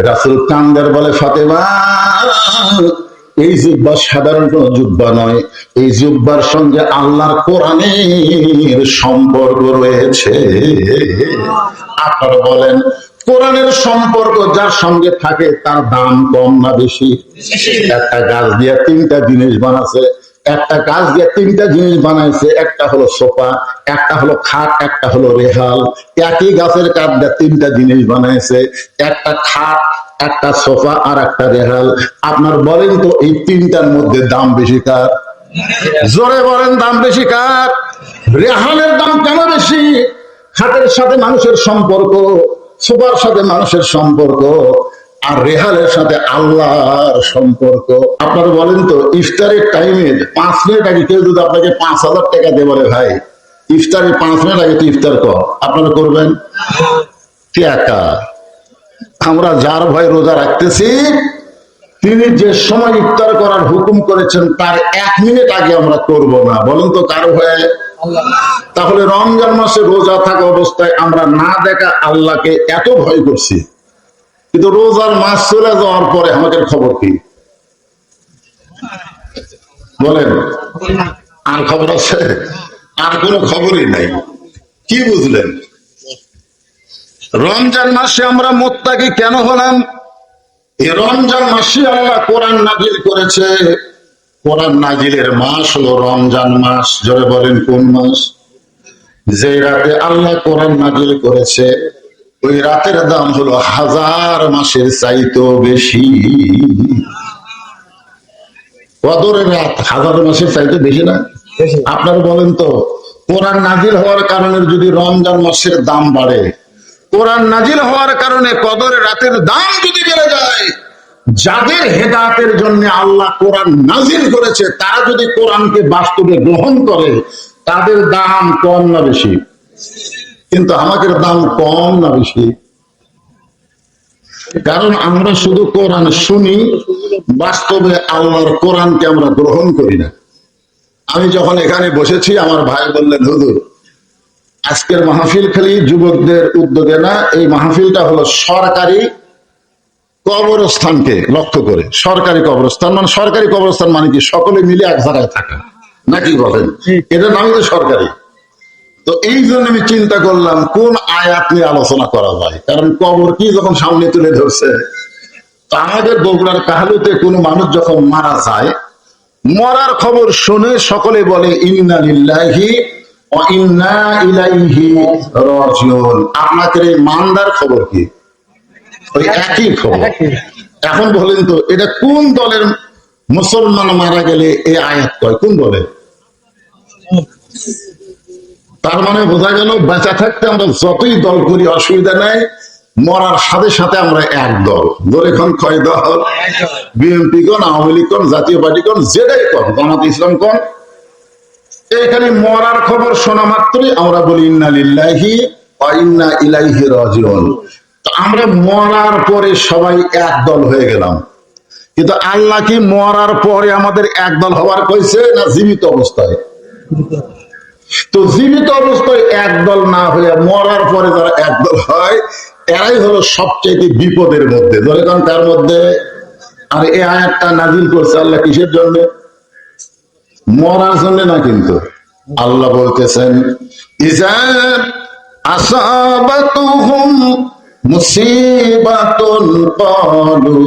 [SPEAKER 1] রাসূল কান্দার বলে, ফাতেমা এই জুব্বা সাধারণ কোন জুব্বা নয়, এই জুব্বার সঙ্গে আল্লাহর কোরআনের সম্পর্ক রয়েছে। আপনারা বলেন কোরআনের সম্পর্ক যার সঙ্গে থাকে তার দাম কম না বেশি? একটা গাছ দিয়ে 3টা জিনিস বানাচ্ছে, একটা গাছ দিয়ে 3টা জিনিস বানাইছে, একটা হলো সোফা, একটা হলো খাট, একটা হলো রেহাল। একই গাছের কাঠ দিয়ে 3টা জিনিস বানাইছে, একটা খাট, একটা সোফা আর একটা রেহাল। আপনার বলেন তো এই 3টার মধ্যে দাম বেশি কার? জোরে বলেন দাম বেশি কার? রেহালের দাম কেন বেশি? খাটের সাথে মানুষের সম্পর্ক, সোফার সাথে মানুষের সম্পর্ক, আর রেহালের সাথে আল্লাহর সম্পর্ক। আপনারা বলেন তো ইফতারের টাইমে 5 মিনিট আগে কেউ যদি আপনাকে 5,000 টাকা দিয়ে বলে, ভাই ইফতারের 5 মিনিট আগে তুই ইফতার কর, আপনারা করবেন? টাকা আমরা যার ভয় রোজা রাখতেছি, তিনি যে সময় ইফতার করার হুকুম করেছেন তার 1 মিনিট আগে আমরা করব না, বলেন তো কার ভয়ে? তাহলে রমজান মাসে রোজা থাকা অবস্থায় আমরা না দেখা আল্লাহকে এত ভয় করছি, কিন্তু রোজার মাস চলে যাওয়ার পরে আমাদের খবর কি বলেন? আর খবর আছে? আর কোনো খবরই নাই। কি বুঝলেন? রমজান মাসে আমরা মুত্তাকি কেন হলাম? এই রমজান মাসে আল্লাহ কোরআন নাজিল করেছে। কোরআন নাজিলের মাস হলো রমজান মাস। জোরে বলেন কোন মাস? যে রাতে আল্লাহ কোরআন নাজিল করেছে ওই রাতের দাম হলো 1000 মাসের চাইতেও বেশি। কদরের রাত 1000 মাসের চাইতে বেশি না? আপনারা বলেন তো কোরআন নাজিল হওয়ার কারণে যদি রমজান মাসের দাম বাড়ে, কোরআন নাজিল হওয়ার কারণে কদরের রাতের দাম যদি বেড়ে যায়, যাদের হেদায়েতের জন্য আল্লাহ কোরআন নাজিল করেছে তারা যদি কোরআনকে বাস্তবে গ্রহণ করে, তাদের দাম কম না বেশি? কিন্তু আমাদের দাম কম না বেশি? কারণ আমরা শুধু কোরআন শুনি, বাস্তবে আল্লাহর কোরআনকে আমরা গ্রহণ করি না। আমি যখন এখানে বসেছি আমার ভাই বললেন, হুজুর আজকের মাহফিল খালি যুবকদের উদ্যোগে না, এই মাহফিলটা হলো সরকারি কবরস্থানকে লক্ষ্য করে, সরকারি কবরস্থান মানে সরকারি কবরস্থান মানে কি সকলে মিলে এক জায়গায় থাকা নাকি বলেন, এটার নামই তো সরকারি। তো এই জন্য আমি চিন্তা করলাম কোন আয়াত নিয়ে আলোচনা করা যায়, কারণ কবর কি যখন সামনে তুলে ধরছে, তো আমাদের বগুড়ার কাহালুতে কোনো মানুষ যখন মারা যায়, মরার খবর শুনে সকলে বলে ইন্না লিল্লাহি ওয়া ইন্না ইলাইহি রাজিউন। আপনাদের এই মানদার খবর কি? ওই একই খবর। এখন বলেন তো এটা কোন দলের মুসলমান মারা গেলে এই আয়াত কয়, কোন দলের? তার মানে বোঝা গেল বেঁচে থাকতে আমরা যতই দল করি অসুবিধা নাই, মরার সাথে সাথে আমরা এক দল। ধরে এখন কয় দল? বিএনপি কোন, আওয়ামী লীগ কোন, জাতীয় পার্টি কোন, যেটাই কোন, জামাত ইসলাম কোন, এইখানে মরার খবর শোনা মাত্রই আমরা বলি ইন্না লিল্লাহি ওয়া ইন্না ইলাইহি রাজিউন। তো আমরা মরার পরে সবাই এক দল হয়ে গেলাম, কিন্তু আল্লাহ কি মরার পরে আমাদের এক দল হওয়ার কইছে না জীবিত অবস্থায়? তো জীবিত অবস্থায় একদল না হয়ে মরার পরে যারা একদল হয় এরাই হলো সবচেয়ে বিপদের মধ্যে। ধরে কারণ তার মধ্যে আর এই আয়াতটা নাজিল করছে আল্লাহ কিসের জন্য? মরার জন্য না, কিন্তু আল্লাহ বলতেছেন ইজা আসাবাতুহুম মুসিবাতুন ক্বালু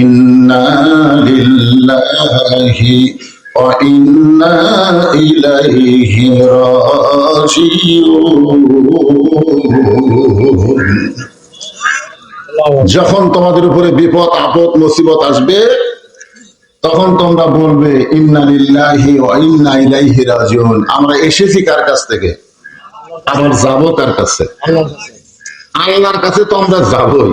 [SPEAKER 1] ইন্না লিল্লাহি ওয়া ইন্না ইলাইহি রাজিউন। যখন তোমাদের উপরে বিপদ আপদ মুসিবত আসবে তখন তোমরা বলবে ইন্না লিল্লাহি ওয়া ইন্না ইলাইহি রাজিউন। আমরা এসেছি কার কাছ থেকে, আবার যাব কার কাছে? আল্লাহর কাছে। তো আমরা যাবই।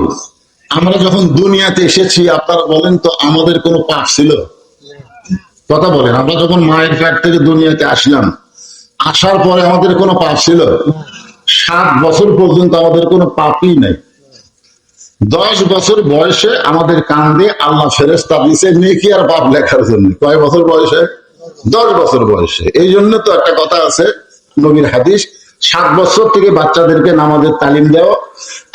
[SPEAKER 1] আমরা যখন দুনিয়াতে এসেছি আপনারা বলেন তো আমাদের কোনো পাপ ছিল? কথা বলেন, আমরা যখন মায়ের পেট থেকে দুনিয়াতে আসলাম, আসার পরে আমাদের কোনো পাপ ছিল? 7 বছর পর্যন্ত আমাদের কোনো পাপই নাই। 10 বছর বয়সে আমাদের কান্দে আল্লাহ ফেরেশতা দিয়েছে নেকি আর পাপ লেখার জন্য। কয় বছর বয়সে? 10 বছর বয়সে। এই জন্য তো একটা কথা আছে নবীর হাদিস, 7 বছর থেকে বাচ্চাদেরকে নামাজের তালিম দাও,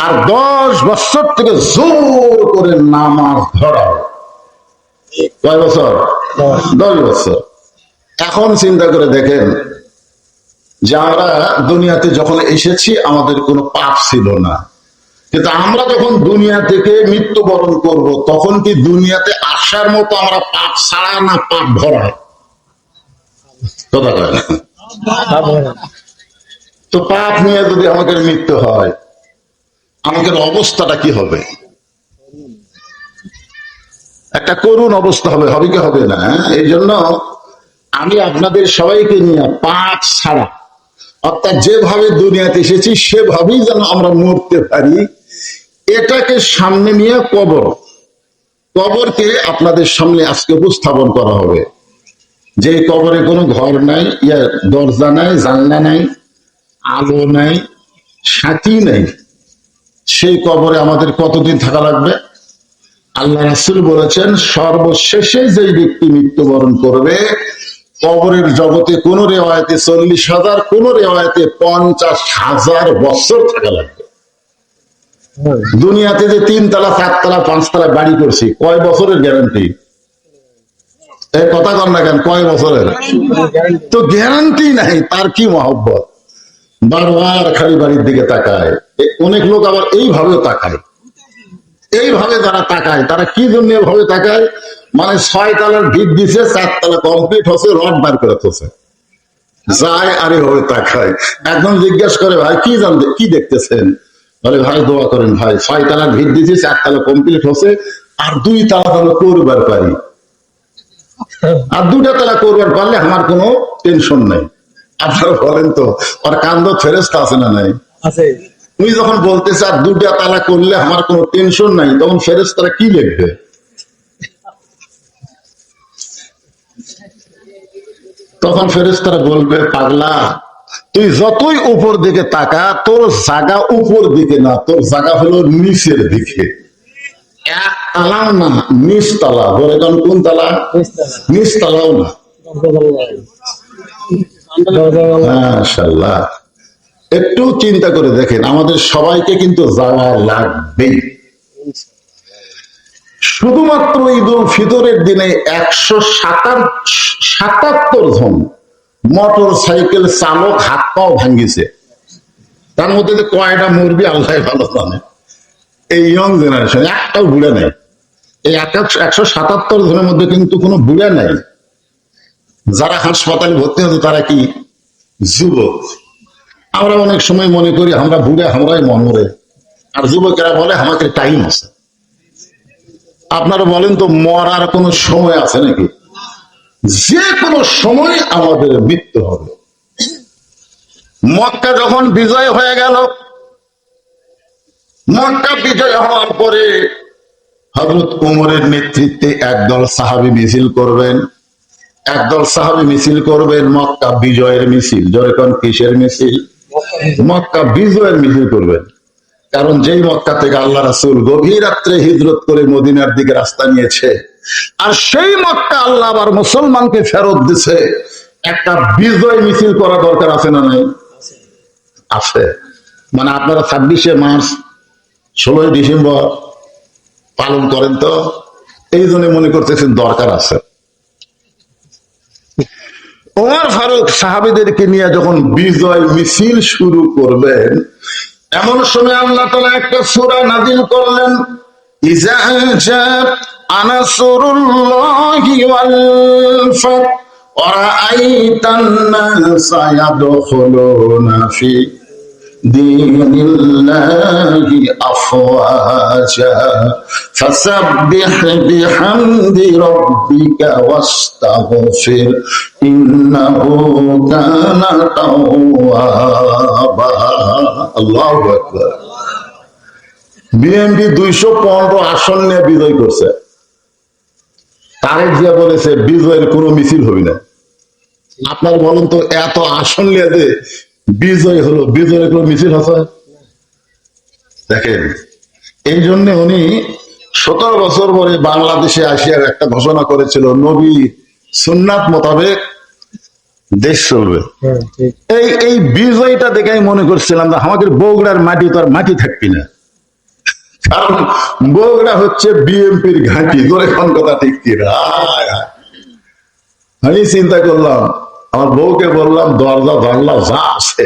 [SPEAKER 1] আর 10 বছর থেকে জোর করে নামাজ ধরাও। কয় বছর? 10 বছর। এখন চিন্তা করে দেখেন যে আমরা দুনিয়াতে যখন এসেছি আমাদের কোনো পাপ ছিল না, কিন্তু আমরা যখন দুনিয়া থেকে মৃত্যুবরণ করব তখন কি দুনিয়াতে আসার মতো আমরা পাপ ছাড়া না পাপ ভরা? কথা কয় না? তো পাপ নিয়ে যদি আমাদের মৃত্যু হয় আমাদের অবস্থাটা কি হবে? একটা করুণ অবস্থা হবে, হবে কি হবে না? এই জন্য আমি আপনাদের সবাইকে নিয়ে পাপ ছাড়া, অর্থাৎ যেভাবে দুনিয়াতে এসেছি সেভাবেই যেন আমরা মরতে পারি, এটাকে সামনে নিয়ে কবরকে আপনাদের সামনে আজকে উপস্থাপন করা হবে। যে কবরে কোনো ঘর নাই, দরজা নাই, জানলা নাই, আলো নাই, সাথী নাই, সেই কবরে আমাদের কতদিন থাকা লাগবে? আল্লাহ রাসূল বলেছেন সর্বশেষে যে ব্যক্তি মৃত্যুবরণ করবে কবরের জগতে কোন রেওয়ায়েতে 40,000, কোন রেওয়ায়েতে 50,000 বছর থাকা লাগবে। দুনিয়াতে যে 3 তলা 4 তলা 5 তলা বাড়ি করছি, কয় বছরের গ্যারান্টি? এই কথা কর না কেন, কয় বছরের? তো গ্যারান্টি নাই। তার কি মহব্বত, বারবার খালি বাড়ির দিকে তাকায়। অনেক লোক আবার এইভাবে তাকায়। এইভাবে যারা তাকায় তারা কি জন্য এভাবে তাকায়? মানে 6 তলার ভিত দিছে, 4 তলা কমপ্লিট হচ্ছে, রড বার করে হচ্ছে, যায় আর এভাবে তাকায়। একদম জিজ্ঞেস করে ভাই কি জানতে, কি দেখতেছেন? বলে ভাই দোয়া করেন ভাই, 6 তলার ভিত দিছি, 4 তলা কমপ্লিট হচ্ছে, আর 2 তলা তলা করবার পারি, আর 2টা তলা করবার পারলে আমার কোনো টেনশন নাই। আপনারা বলেন তো আর কান্দ ফেরেশতা আছে না নাই? আছে। তুমি যখন বলতেছে আর 2টা তালা করলে আমার কোনো টেনশন নাই, তখন ফেরেশতারা কি লিখবে? তখন ফেরেশতারা বলবে পাগলা তুই যতই উপর দিকে তাকা তোর জায়গা উপর দিকে না, তোর জায়গা হলো নিচের দিকে। 1 তালাও না, নিচ তলা। বলে কোন তালা? নিচ তালাও না। মাশাআল্লাহ। একটু চিন্তা করে দেখেন, আমাদের সবাইকে কিন্তু যাওয়া লাগবে। শুধুমাত্র ঈদ উল ফিতরের দিনে 177 জন মোটর সাইকেল চালক হাত পাও ভাঙ্গিছে। তার মধ্যে যে কয়টা মুরবি আল্লাহ ভালো জানে। এই ইয়ং জেনারেশন একটাও বুড়া নেই। এই 177 জনের মধ্যে কিন্তু কোনো বুড়া নাই। যারা হাসপাতালে ভর্তি হতো তারা কি যুবক। আমরা অনেক সময় মনে করি আমরা বুড়া, আমরাই মরে, আর যুবকেরা বলে আমাকে টাইম আছে। আপনারা বলেন তো মরার কোন সময় আছে নাকি? যে কোনো সময় আমাদের মৃত্যু হবে। মক্কা যখন বিজয় হয়ে গেল, মক্কা বিজয় হওয়ার পরে হযরত ওমরের নেতৃত্বে একদল সাহাবী মিছিল করবেন, একদল সাহাবী মিছিল করবেন মক্কা বিজয়ের মিছিল। যখন কিসের মিছিল? মক্কা বিজয়ের মিছিল করবেন। কারণ যেই মক্কা থেকে আল্লাহ রাসূল গভীর রাত্রে হিজরত করে মদিনার দিকে রাস্তা নিয়েছে, আর সেই মক্কা আল্লাহ আবার মুসলমানকে ফেরত দিছে, একটা বিজয় মিছিল করা দরকার আছে না নাই? আছে। মানে আপনারা 26শে মার্চ 16ই ডিসেম্বর পালন করেন তো, এই জন্য মনে করতেছেন দরকার আছে। ওমর ফারুক সাহাবীদেরকে নিয়ে যখন বিজয় মিছিল শুরু করবেন, এমন সময় আল্লাহ তাআলা একটা সূরা নাযিল করলেন, ইযা জাআ নাসরুল্লাহি ওয়াল ফাত ওয়া রাআইতান নাসা ইয়াদখুলুনা ফি দীনিল্লাহি আফওয়াজা ফাসাব্বিহ বিহামদি রাব্বিকা ওয়াস্তাগফির ইন্নাহু কানা তাওয়াবা। আল্লাহু আকবার। বিএনপি 215 আসন নিয়ে বিজয় করছে। তারেক জিয়া বলেছে বিজয়ের কোনো মিছিল হবে না। আপনার বলেন তো এত আসন নিয়ে যে বিজয় হলো, বিজয়ের কোনো মিছিল আছে? দেখেন, এই জন্য উনি 17 বছর পরে বাংলাদেশে আসিয়ার একটা ঘোষণা করেছিল, নবী সুন্নাত মোতাবেক দেশ চলবে। এই বিজয়টা দেখে আমি মনে করছিলাম যে আমাদের বগুড়ার মাটি তো আর মাটি থাকবি না, কারণ বগুড়া হচ্ছে বিএনপির ঘাঁটি। ধরে কোন কথা ঠিক কিনা? আমি চিন্তা করলাম, আমার বউকে বললাম দরজা জানলা যা আছে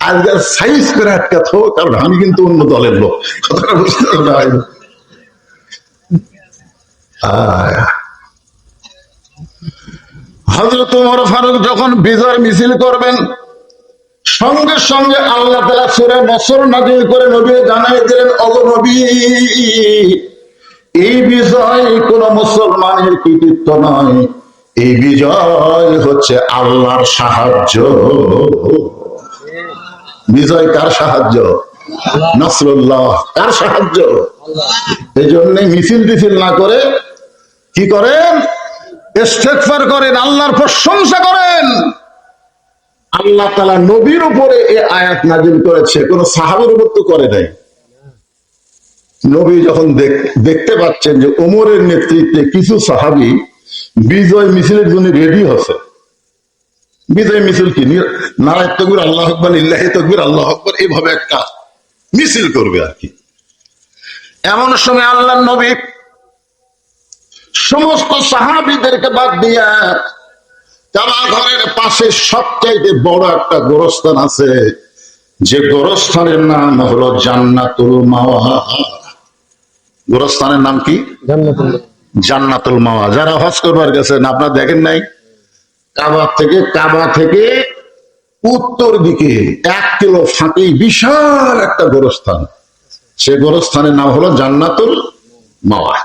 [SPEAKER 1] আজকাল সাইজ করে একটা থো, কারণ আমি কিন্তু অন্য দলের লোক। কথাটা বুঝতে পারলাম। হযরত ওমর ফারুক যখন বিজয় মিছিল করবেন, সঙ্গে সঙ্গে আল্লাহ তাআলা সূরা নসর নাযিল করে নবী জানাই দিলেন, ওগো নবী, এই বিজয় কোন মুসলমানের কৃতিত্ব নয়, এই বিজয় হচ্ছে আল্লাহর সাহায্য। বিজয় কার সাহায্য? নসরুল্লাহ। কার সাহায্য? এই জন্য মিছিল টিছিল না করে কি করেন? ইস্তেগফার করেন, আল্লাহর প্রশংসা করেন। আল্লাহ তাআলা নবীর উপরে এই আয়াত নাযিল করেছে, কোন সাহাবীর উপর তো করে নাই। নবী যখন দেখতে পাচ্ছেন যে ওমরের নেতৃত্বে কিছু সাহাবী বিজয় মিছিলের জন্য রেডি হচ্ছে। বিজয় মিছিল কি? নারায়ে তাকবীর, আল্লাহু আকবার, লিল্লাহি তাকবীর, আল্লাহু আকবার, এইভাবে একটা মিছিল করবে আর কি। এমন সময় আল্লাহর নবী সমস্ত সাহাবীদেরকে বাদ দিয়া কাবা ঘরের পাশে সবচাইতে বড় একটা গোরস্থান আছে, যে গোরস্থানের নাম হলো জান্নাতুল মাওয়া। গোরস্থানের নাম কি? জান্নাতুল মাওয়া। যারা হজ করবার গেছেন আপনারা দেখেন নাই, কাবা থেকে উত্তর দিকে 1 কিলো ফাঁকি বিশাল একটা গোরস্থান, সে গোরস্থানের নাম হলো জান্নাতুল মাওয়া।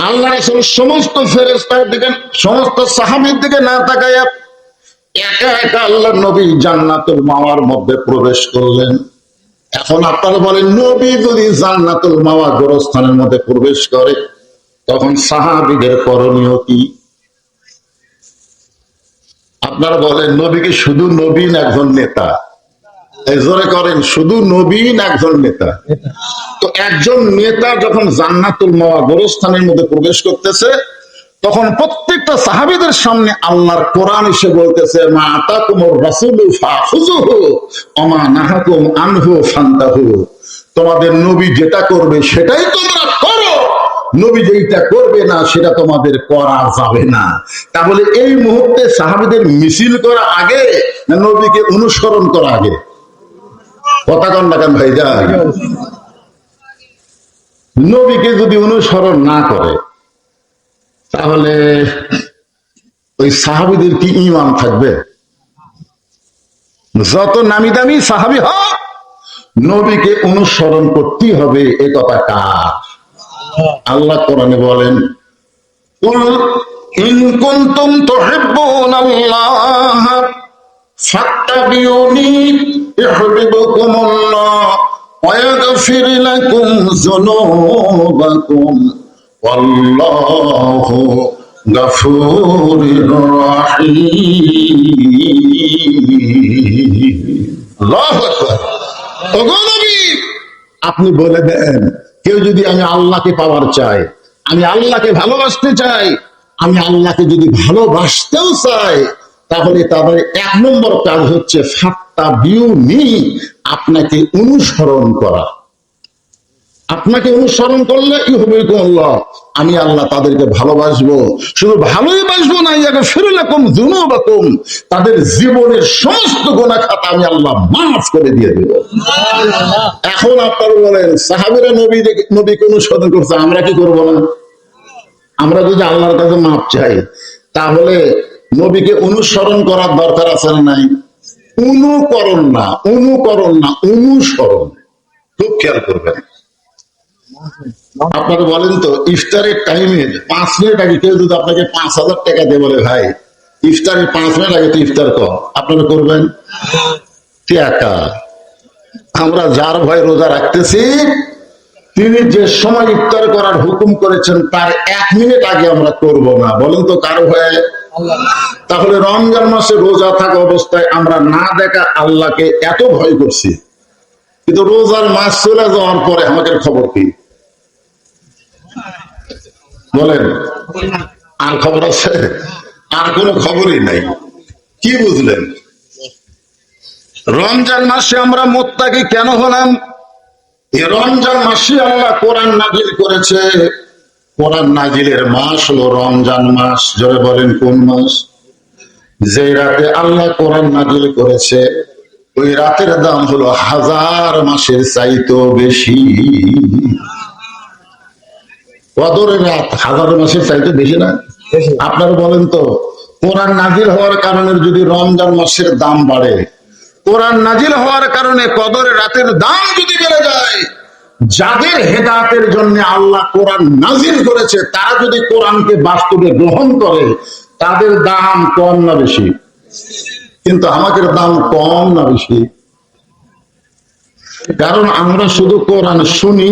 [SPEAKER 1] আল্লাহ রাসূল সমস্ত ফেরেশতার দিকে, সমস্ত সাহাবীর দিকে না তাকায়া একা একা আল্লাহর নবী জান্নাতুল মাওয়ার মধ্যে প্রবেশ করলেন। এখন আপনারা বলেন, নবী যদি জান্নাতুল মাওয়া গোরস্থানের মধ্যে প্রবেশ করে তখন সাহাবীদের করণীয় কি? আপনারা বলেন, নবী কি শুধু নবীন একজন নেতা? এই জোরে করেন, শুধু নবীন একজন নেতা? তো একজন নেতা যখন জান্নাতুল মাওয়া গোরস্থানের মধ্যে প্রবেশ করতেছে, তখন প্রত্যেকটা সাহাবীদের সামনে আল্লাহর কোরআন এসে বলতেছে, মা আতাকুমুর রাসূলু ফাখুযুহু ওয়া মা নাহাকুম আনহু ফান্তাহু। তোমাদের নবী যেটা করবে সেটাই তোমরা করো, নবী যেটা করবে না সেটা তোমাদের করা যাবে না। তাহলে এই মুহূর্তে সাহাবীদের মিছিল করা আগে না নবীকে অনুসরণ করা আগে? কথা কন না কেন ভাইজান? নবীকে যদি অনুসরণ না করে তাহলে ওই সাহাবীদের কি ঈমান থাকবে? যত নামি দামি সাহাবী হোক নবীকে অনুসরণ করতেই হবে, এ কথা কার? আল্লাহ কোরআনে বলেন, কুল ইন কুনতুম তুহিব্বুনাল্লাহ ফাত্তাবিউনি ইউহিব্বুকুমুল্লাহ ওয়া ইয়াগফির লাকুম যুনুবাকুম ওয়াল্লাহু গফুরুর রহিম। আল্লাহু আকবার। ওগো নবী, আপনি বলে দেন, কেউ যদি আমি আল্লাহকে পাওয়ার চাই, আমি আল্লাহকে ভালোবাসতে চাই, আমি আল্লাহকে যদি ভালোবাসতেও চাই, তাহলে তাদের 1 নম্বর কাজ হচ্ছে ফাত্তাবিউনি, আপনাকে অনুসরণ করা। আপনাকে অনুসরণ করলে ইউহিব্বুকুমুল্লাহ, আমি আল্লাহ তাদেরকে ভালোবাসবো। শুধু ভালোই বাসবো না, ইয়াগফির লাকুম যুনুবাকুম, তাদের জীবনের সমস্ত গুনাহ খাতা আমি আল্লাহ মাফ করে দিয়ে দেব। এখন আপনারা বলেন, সাহাবীরা নবীকে অনুসরণ করছে, আমরা কি করব না? আমরা যদি আল্লাহর কাছে মাফ চাই তাহলে নবীকে অনুসরণ করার দরকার আছে না নাই? অনুকরণ না, অনুসরণ। খুব খেয়াল করবেন। আপনারা বলেন তো, ইফতারের টাইমে 5 মিনিট আগে কেউ যদি আপনাকে 5,000 টাকা দিয়ে বলে, ভাই ইফতারের 5 মিনিট আগে তো ইফতার কর, আপনারা করবেন? টাকা আমরা যার ভয় রোজা রাখতেছি, তিনি যে সময় ইফতার করার হুকুম করেছেন তার 1 মিনিট আগে আমরা করব না। বলেন তো কার ভয়ে? তাহলে রমজান মাসে রোজা থাকা অবস্থায় আমরা না দেখা আল্লাহকে এত ভয় করছি, কিন্তু রোজার মাস চলে যাওয়ার পরে আমাদের খবর কি? বলেন, আর খবর আছে? আর কোনো খবরই নাই। কি বুঝলেন? রমজান মাসে আমরা মুত্তাকি কেন হলাম? এই রমজান মাসে আল্লাহ কোরআন নাজিল করেছে। কোরআন নাজিলের মাস হলো রমজান মাস। জোরে বলেন, কোন মাস? যে রাতে আল্লাহ কোরআন নাজিল করেছে ওই রাতের দাম হলো 1000 মাসের চাইতেও বেশি। কদরের রাত 1000 মাসের চাইতে বেশি না? আপনারা বলেন তো, কোরআন নাজিল হওয়ার কারণে যদি রমজান মাসের দাম বাড়ে, কোরআন নাজিল হওয়ার কারণে কদরের রাতের দাম যদি বেড়ে যায়, যাদের হেদায়েতের জন্য আল্লাহ কোরআন নাজিল করেছে তারা যদি কোরআনকে বাস্তবে গ্রহণ করে, তাদের দাম কম না বেশি? কিন্তু আমাদের দাম কম না বেশি? কারণ আমরা শুধু কোরআন শুনি,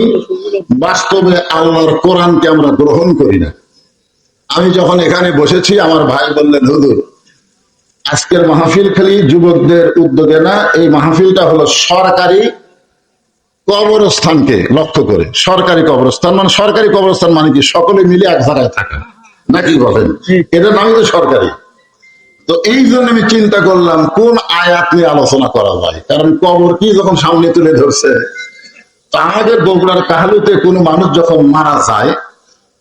[SPEAKER 1] বাস্তবে আল্লাহর কোরআনকে আমরা গ্রহণ করি না। আমি যখন এখানে বসেছি, আমার ভাই বললেন, হুজুর আজকের মাহফিল খালি যুবকদের উদ্যোগে না, এই মাহফিলটা হলো সরকারি কবরস্থানকে লক্ষ্য করে। সরকারি কবরস্থান মানে, সরকারি কবরস্থান মানে কি? সকলে মিলে এক জায়গায় থাকা, নাকি বলেন? এটা নামই তো সরকারি। তো এই জন্য আমি চিন্তা করলাম কোন আয়াত নিয়ে আলোচনা করা যায়, কারণ কবর কি যখন সামনে তুলে ধরছে। তো আমাদের বগুড়ার কাহালুতে কোনো মানুষ যখন মারা যায়,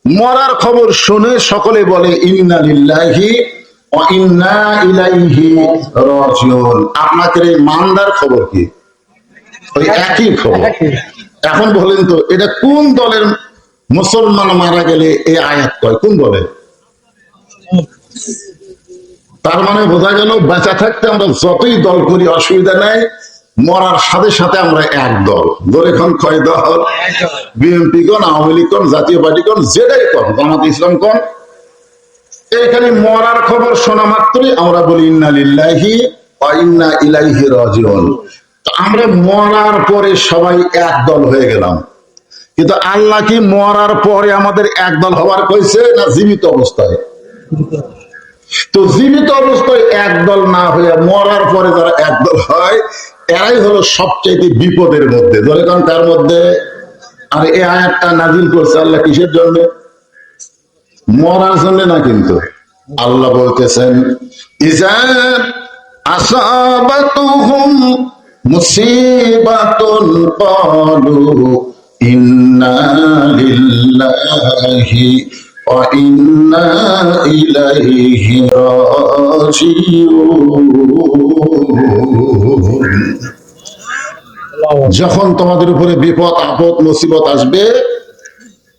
[SPEAKER 1] মরার খবর শুনে সকলে বলে ইন্না লিল্লাহি ওয়া ইন্না ইলাইহি রাজিউন। আপনাদের এই মানদার খবর কি? ওই একই খবর। এখন বলেন তো, এটা কোন দলের মুসলমান মারা গেলে এই আয়াত কয়? কোন দলে? তার মানে বোঝা গেল, বেঁচে থাকতে আমরা যতই দল করি অসুবিধা নাই, মরার সাথে সাথে আমরা এক দল। দল এখন কয় দল? বিএনপি কোন, আওয়ামী লীগ কোন, জাতীয় পার্টি কোন, যেটাই কোন, জামাত ইসলাম কোন, এইখানে মরার খবর শোনা মাত্রই আমরা বলি ইন্না লিল্লাহি ওয়া ইন্না ইলাইহি রাজিউন। তো আমরা মরার পরে সবাই এক দল হয়ে গেলাম, কিন্তু আল্লাহ কি মরার পরে আমাদের এক দল হওয়ার কইছে না জীবিত অবস্থায়? তো জীবিত অবস্থায় একদল না হয়ে মরার পরে যারা একদল হয়, এরাই হলো সবচেয়ে বিপদের মধ্যে। ধরে কারণ তার মধ্যে। আর এই আয়াতটা নাজিল করছে আল্লাহ কিসের জন্য? মরার জন্য না, কিন্তু আল্লাহ বলতেছেন ইজা আসাবাতুহুম মুসিবাতুন ক্বালু ইন্না লিল্লাহি ওয়া ইন্না ইলাইহি রাজিউন। যখন তোমাদের উপরে বিপদ আপদ মুসিবত আসবে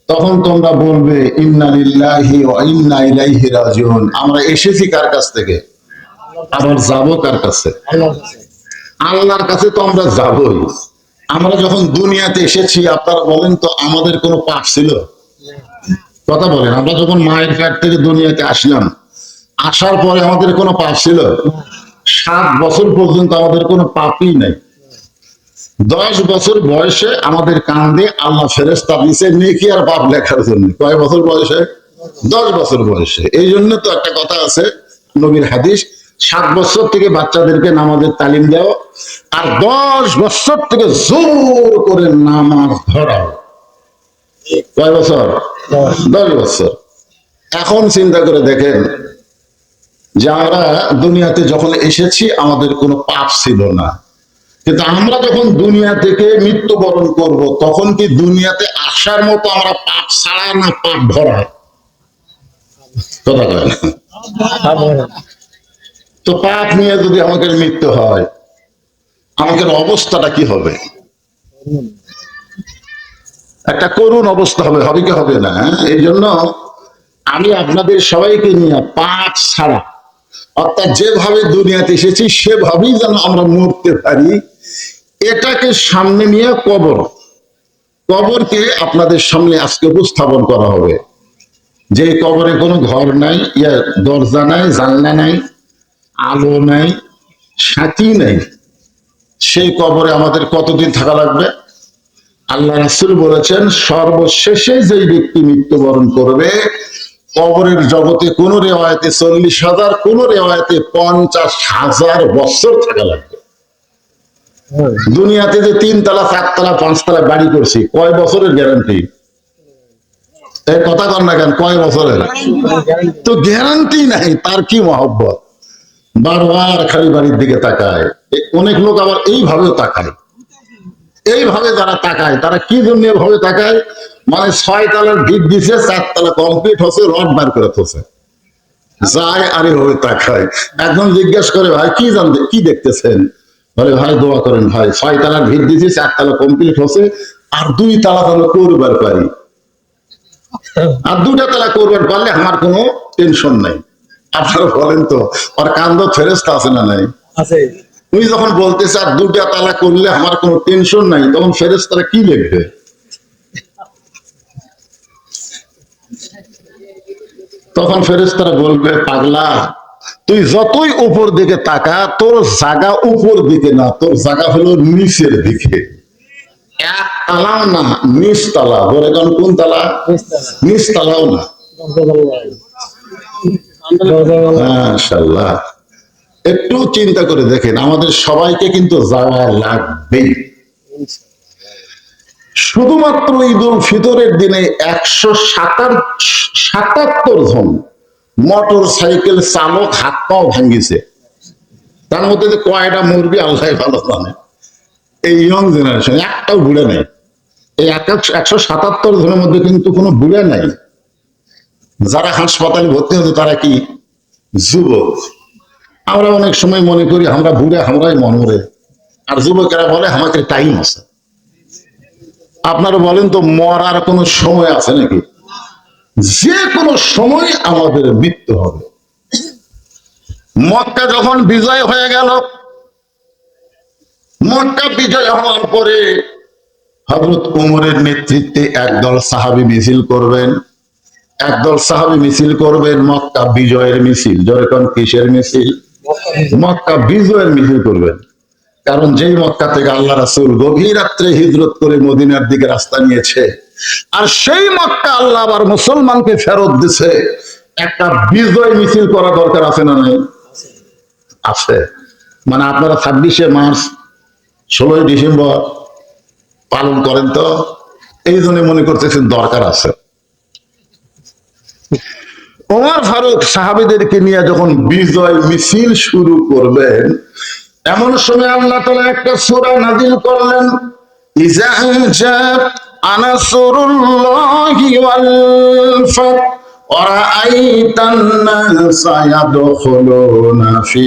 [SPEAKER 1] তখন তোমরা বলবে ইন্না লিল্লাহি ওয়া ইন্না ইলাইহি রাজিউন। আমরা এসেছি কার কাছ থেকে, আবার যাবো কার কাছে? আল্লাহর কাছে তো আমরা যাবই। আমরা যখন দুনিয়াতে এসেছি আপনারা বলেন তো আমাদের কোনো পাপ ছিল? কথা বলেন, আমরা যখন মায়ের পেট থেকে দুনিয়াতে আসলাম, আসার পরে আমাদের কোনো পাপ ছিল? 7 বছর পর্যন্ত আমাদের কোনো পাপই নাই। 10 বছর বয়সে আমাদের কান্দে আল্লাহ ফেরেশতা দিয়েছে নেকি আর পাপ লেখার জন্য। কয় বছর বয়সে? 10 বছর বয়সে। এই জন্য তো একটা কথা আছে নবীর হাদিস, 7 বছর থেকে বাচ্চাদেরকে নামাজের তালিম দাও, আর 10 বছর থেকে জোর করে নামাজ ধরাও। কয় বছর? 10 বছর। এখন চিন্তা করে দেখেন যে আমরা দুনিয়াতে যখন এসেছি আমাদের কোনো পাপ ছিল না, কিন্তু আমরা যখন দুনিয়া থেকে মৃত্যুবরণ করব তখন কি দুনিয়াতে আসার মতো আমরা পাপ ছাড়া না পাপ ভরা? কথা বলেন। তো পাপ নিয়ে যদি আমাদের মৃত্যু হয় আমাদের অবস্থাটা কি হবে? একটা করুণ অবস্থা হবে, হবে কি হবে না? এই জন্য আমি আপনাদের সবাইকে নিয়ে পাপ ছাড়া, অর্থাৎ যেভাবে দুনিয়াতে এসেছি সেভাবেই যেন আমরা মরতে পারি, এটাকে সামনে নিয়ে কবরকে আপনাদের সামনে আজকে উপস্থাপন করা হবে। যে কবরে কোনো ঘর নাই, দরজা নাই, জানলা নাই, আলো নাই, সাথী নাই, সেই কবরে আমাদের কতদিন থাকা লাগবে? আল্লাহ রাসূল বলেছেন সর্বশেষে যেই ব্যক্তি মৃত্যুবরণ করবে কবরের জগতে কোন রেওয়ায়েতে 40,000, কোন রেওয়ায়েতে 50,000 বছর থাকা লাগবে। দুনিয়াতে যে 3 তলা 4 তলা 5 তলা বাড়ি করছি, কয় বছরের গ্যারান্টি? এই কথা কর না কেন, কয় বছরের? তো গ্যারান্টি নাই, তার কি মহব্বত। বারবার খালি বাড়ির দিকে তাকায়। অনেক লোক আবার এইভাবেও তাকায়। এইভাবে যারা তাকায় তারা কি জন্য এভাবে তাকায়? মানে 6 তলার ভিত দিছে, 4 তলা কমপ্লিট হচ্ছে, রড বার করে থছে, যায় আর এভাবে তাকায়। একদম জিজ্ঞাসা করে ভাই কি জানতে, কি দেখতেছেন? বলে ভাই দোয়া করেন ভাই, 6 তলার ভিত দিছি, 4 তলা কমপ্লিট হচ্ছে, আর 2 তলা করবার পারি, আর 2টা তলা করবার পারলে আমার কোনো টেনশন নাই। আপনারা বলেন তো আর কান্দ ফেরেশতা আছে না নাই? আছে। উনি যখন বলতেছে আর 2টা তালা করলে আমার কোনো টেনশন নাই, তখন ফেরেশতারা কি লিখবে? তখন ফেরেশতারা বলবে পাগলা, তুই যতই উপর দিকে তাকা তোর জায়গা উপর দিকে না, তোর জায়গা হলো নিচের দিকে। 1 তালাও না, নিচ তালা। বলে কোন তালা? নিচ তালাও না। মাশাআল্লাহ। একটু চিন্তা করে দেখেন, আমাদের সবাইকে কিন্তু যাওয়া লাগবেই। শুধুমাত্র ঈদুল ফিতরের দিনে 177 জন মোটর সাইকেল চালক হাত পাও ভাঙ্গিছে। তার মধ্যে যে কয়টা মরবি আল্লাহ ভালো জানে। এই ইয়ং জেনারেশন একটাও বুড়ে নেই। এই 177 জনের মধ্যে কিন্তু কোনো বুড়ে নাই। যারা হাসপাতালে ভর্তি হতো তারা কি যুবক। আমরা অনেক সময় মনে করি আমরা বুড়ে, আমরাই মনরে, আর যুবকেরা বলে আমাকে টাইম আছে। আপনারা বলেন তো মরার কোনো সময় আছে নাকি? যে কোনো সময় আমাদের মৃত্যু হবে। মক্কা যখন বিজয় হয়ে গেল, মক্কা বিজয় হওয়ার পরে হযরত ওমরের নেতৃত্বে একদল সাহাবী মিছিল করবেন, একদল সাহাবী মিছিল করবেন মক্কা বিজয়ের মিছিল। যেরকম কিসের মিছিল? মক্কা বিজয়ের মিছিল করবেন। কারণ যেই মক্কা থেকে আল্লাহ রাসূল গভীর রাত্রে হিজরত করে মদিনার দিকে রাস্তা নিয়েছে, আর সেই মক্কা আল্লাহ আবার মুসলমানকে ফেরত দিছে, একটা বিজয় মিছিল করা দরকার আছে না নাই? আছে। মানে আপনারা 26শে মার্চ 16ই ডিসেম্বর পালন করেন তো, এই জন্য মনে করতেছেন দরকার আছে। ওমর ফারুক সাহাবীদেরকে নিয়ে যখন বিজয় মিছিল শুরু করবেন, এমন সময় আল্লাহ তাআলা একটা সূরা নাযিল করলেন, ইযা জা আনাসরুল্লাহি ওয়াল ফাত ওয়ারাআইতান নাসা ইয়াদখুলুনা ফি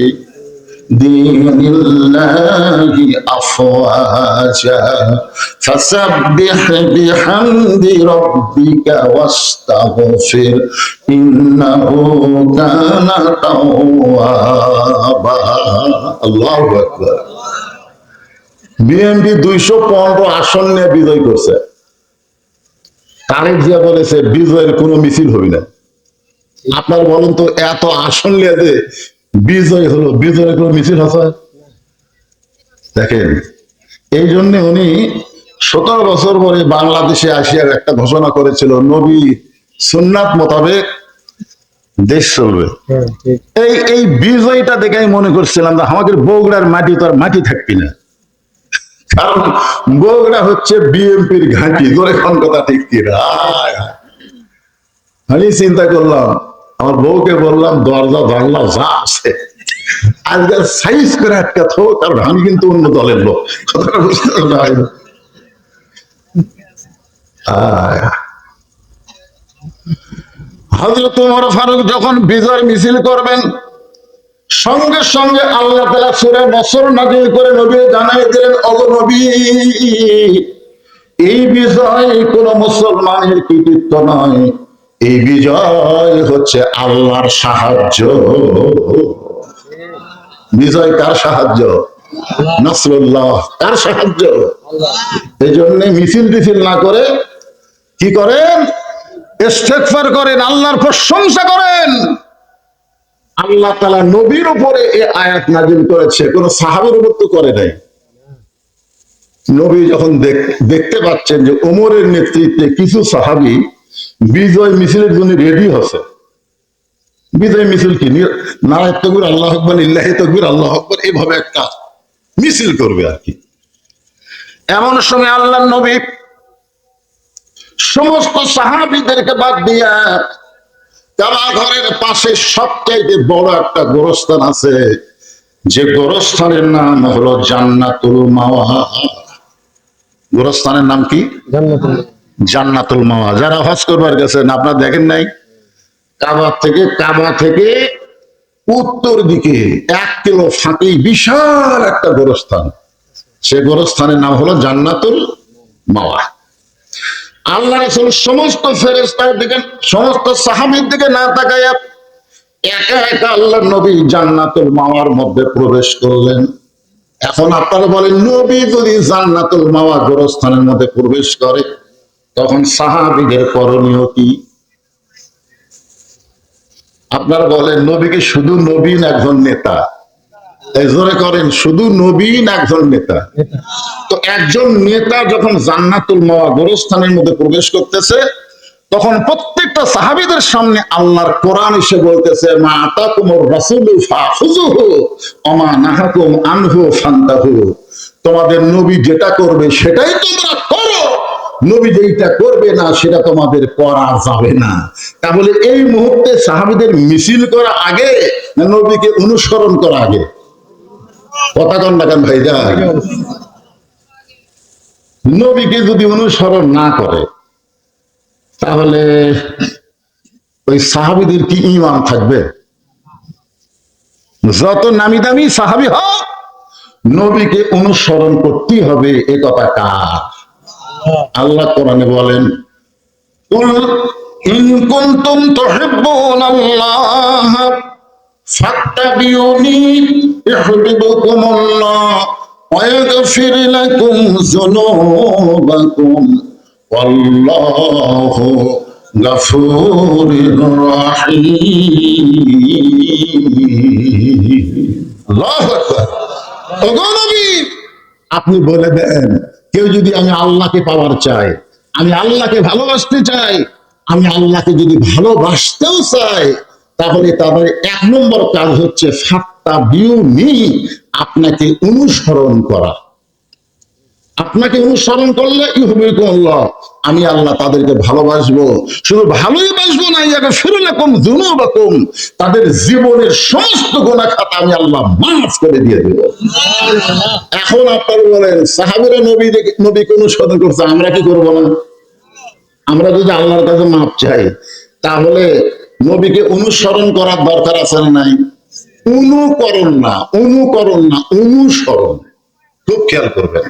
[SPEAKER 1] দীনিল্লাহি আফওয়াজা ফাসাব্বিহ বিহামদি রাব্বিকা ওয়াস্তাগফির ইন্নাহু কানা তাওয়াবা। আল্লাহু আকবার। বিএনপি 215 আসন নিয়ে বিজয় করছে। তারেক জিয়া বলেছে বিজয়ের কোনো মিছিল হবে না। আপনার বলেন তো, এত আসন নিয়ে যে বিজয় হলো, বিজয়ের কোনো মিছিল আছে? দেখেন, এই জন্য উনি 17 বছর পরে বাংলাদেশে আসিয়ার একটা ঘোষণা করেছিল, নবী সুন্নাত মোতাবেক দেশ চলবে। এই বিজয়টা দেখে আমি মনে করছিলাম যে আমাদের বগুড়ার মাটি তো আর মাটি থাকবি না, কারণ বগুড়া হচ্ছে বিএনপির ঘাঁটি। ধরে কোন কথা ঠিক কিনা? আমি চিন্তা করলাম, আমার বউকে বললাম দরজা জানলা যা আছে আজকাল সাইজ করে একটা থো, কারণ আমি কিন্তু অন্য দলের লোক। হযরত ওমর ফারুক যখন বিজয় মিছিল করবেন, সঙ্গে সঙ্গে আল্লাহ তাআলা সূরা নসর নাযিল করে নবী জানাই দিলেন, ওগো নবী, এই বিজয় কোন মুসলমানের কৃতিত্ব নয়, এই বিজয় হচ্ছে আল্লাহর সাহায্য। বিজয় কার সাহায্য? নাসরুল্লাহ। কার সাহায্য? এই জন্য মিছিল টিছিল না করে কি করেন? ইস্তেগফার করেন, আল্লাহর প্রশংসা করেন। আল্লাহ তাআলা নবীর উপরে এই আয়াত নাযিল করেছে, কোন সাহাবীর উপর তো করে নাই। নবী যখন দেখতে পাচ্ছেন যে ওমরের নেতৃত্বে কিছু সাহাবী বিজয় মিছিলের জন্য রেডি হচ্ছে। বিজয় মিছিল কি? নারায়ে তাকবীর, আল্লাহু আকবার, লিল্লাহি তাকবীর, আল্লাহু আকবার, এইভাবে একটা মিছিল করবে আর কি। এমন সময় আল্লাহর নবী সমস্ত সাহাবীদেরকে বাদ দিয়া কাবা ঘরের পাশে সবচাইতে বড় একটা গোরস্থান আছে, যে গোরস্থানের নাম হলো জান্নাতুল মাওয়া। গোরস্থানের নাম কি? জান্নাতুল মাওয়া। যারা হজ করবার গেছেন, আপনারা দেখেন নাই? কাবা থেকে উত্তর দিকে 1 কিলো ফাঁকি বিশাল একটা গোরস্থান, সে গোরস্থানের নাম হলো জান্নাতুল মাওয়া। আল্লাহ রাসূল সমস্ত ফেরেশতার দিকে, সমস্ত সাহাবীর দিকে না তাকায়া একা একা আল্লাহর নবী জান্নাতুল মাওয়ার মধ্যে প্রবেশ করলেন। এখন আপনারা বলেন, নবী যদি জান্নাতুল মাওয়া গোরস্থানের মধ্যে প্রবেশ করে, তখন সাহাবীদের করণীয় কি? আপনারা বলেন, নবী কি শুধু নবী না একজন নেতা? জোরে করেন, শুধু নবী না একজন নেতা? তো একজন নেতা যখন জান্নাতুল মাওয়া গোরস্থানের মধ্যে প্রবেশ করতেছে, তখন প্রত্যেকটা সাহাবীদের সামনে আল্লাহর কোরআন এসে বলতেছে, মা আতাকুমুর রাসূলু ফাখুযুহু ওয়া মা নাহাকুম আনহু ফান্তাহু। তোমাদের নবী যেটা করবে সেটাই তোমরা করো, নবী যেটা করবে না সেটা তোমাদের করা যাবে না। তা বলে এই মুহূর্তে সাহাবীদের মিছিল করা আগে না নবীকে অনুসরণ করা আগে? কথা কন না কেন ভাই? যায় নবীকে যদি অনুসরণ না করে, তাহলে ওই সাহাবীদের কি ঈমান থাকবে? যত নামি দামি সাহাবী হোক, নবীকে অনুসরণ করতেই হবে। এ কথা কার? আল্লাহ কোরআনে বলেন, কুল ইন কুনতুম তুহিব্বুনাল্লাহ ফাত্তাবিউনি ইউহিব্বুকুমুল্লাহ ওয়া ইয়াগফির লাকুম যুনুবাকুম ওয়াল্লাহু গাফুরুর রাহিম। আল্লাহু আকবার। ওগো নবী, আপনি বলে দেন, কেউ যদি আমি আল্লাহকে পাওয়ার চাই, আমি আল্লাহকে ভালোবাসতে চাই, আমি আল্লাহকে যদি ভালোবাসতেও চাই, তাহলে তাদের 1 নম্বর কাজ হচ্ছে ফাত্তাবিউনি, আপনাকে অনুসরণ করা। আপনাকে অনুসরণ করলে ইউহিব্বুকুমুল্লাহ, আমি আল্লাহ তাদেরকে ভালোবাসবো। শুধু ভালোই বাসবো না, ইয়াগফির লাকুম যুনুবাকুম, তাদের জীবনের সমস্ত গুনাহ খাতা আমি আল্লাহ মাফ করে দিয়ে দেব। এখন আপনারা বলেন, সাহাবীরা নবীকে অনুসরণ করছে, আমরা কি করব না? আমরা যদি আল্লাহর কাছে মাপ চাই, তাহলে নবীকে অনুসরণ করার দরকার আছে না নাই? অনুকরণ না, অনুকরণ না, অনুসরণ। খুব খেয়াল করবেন।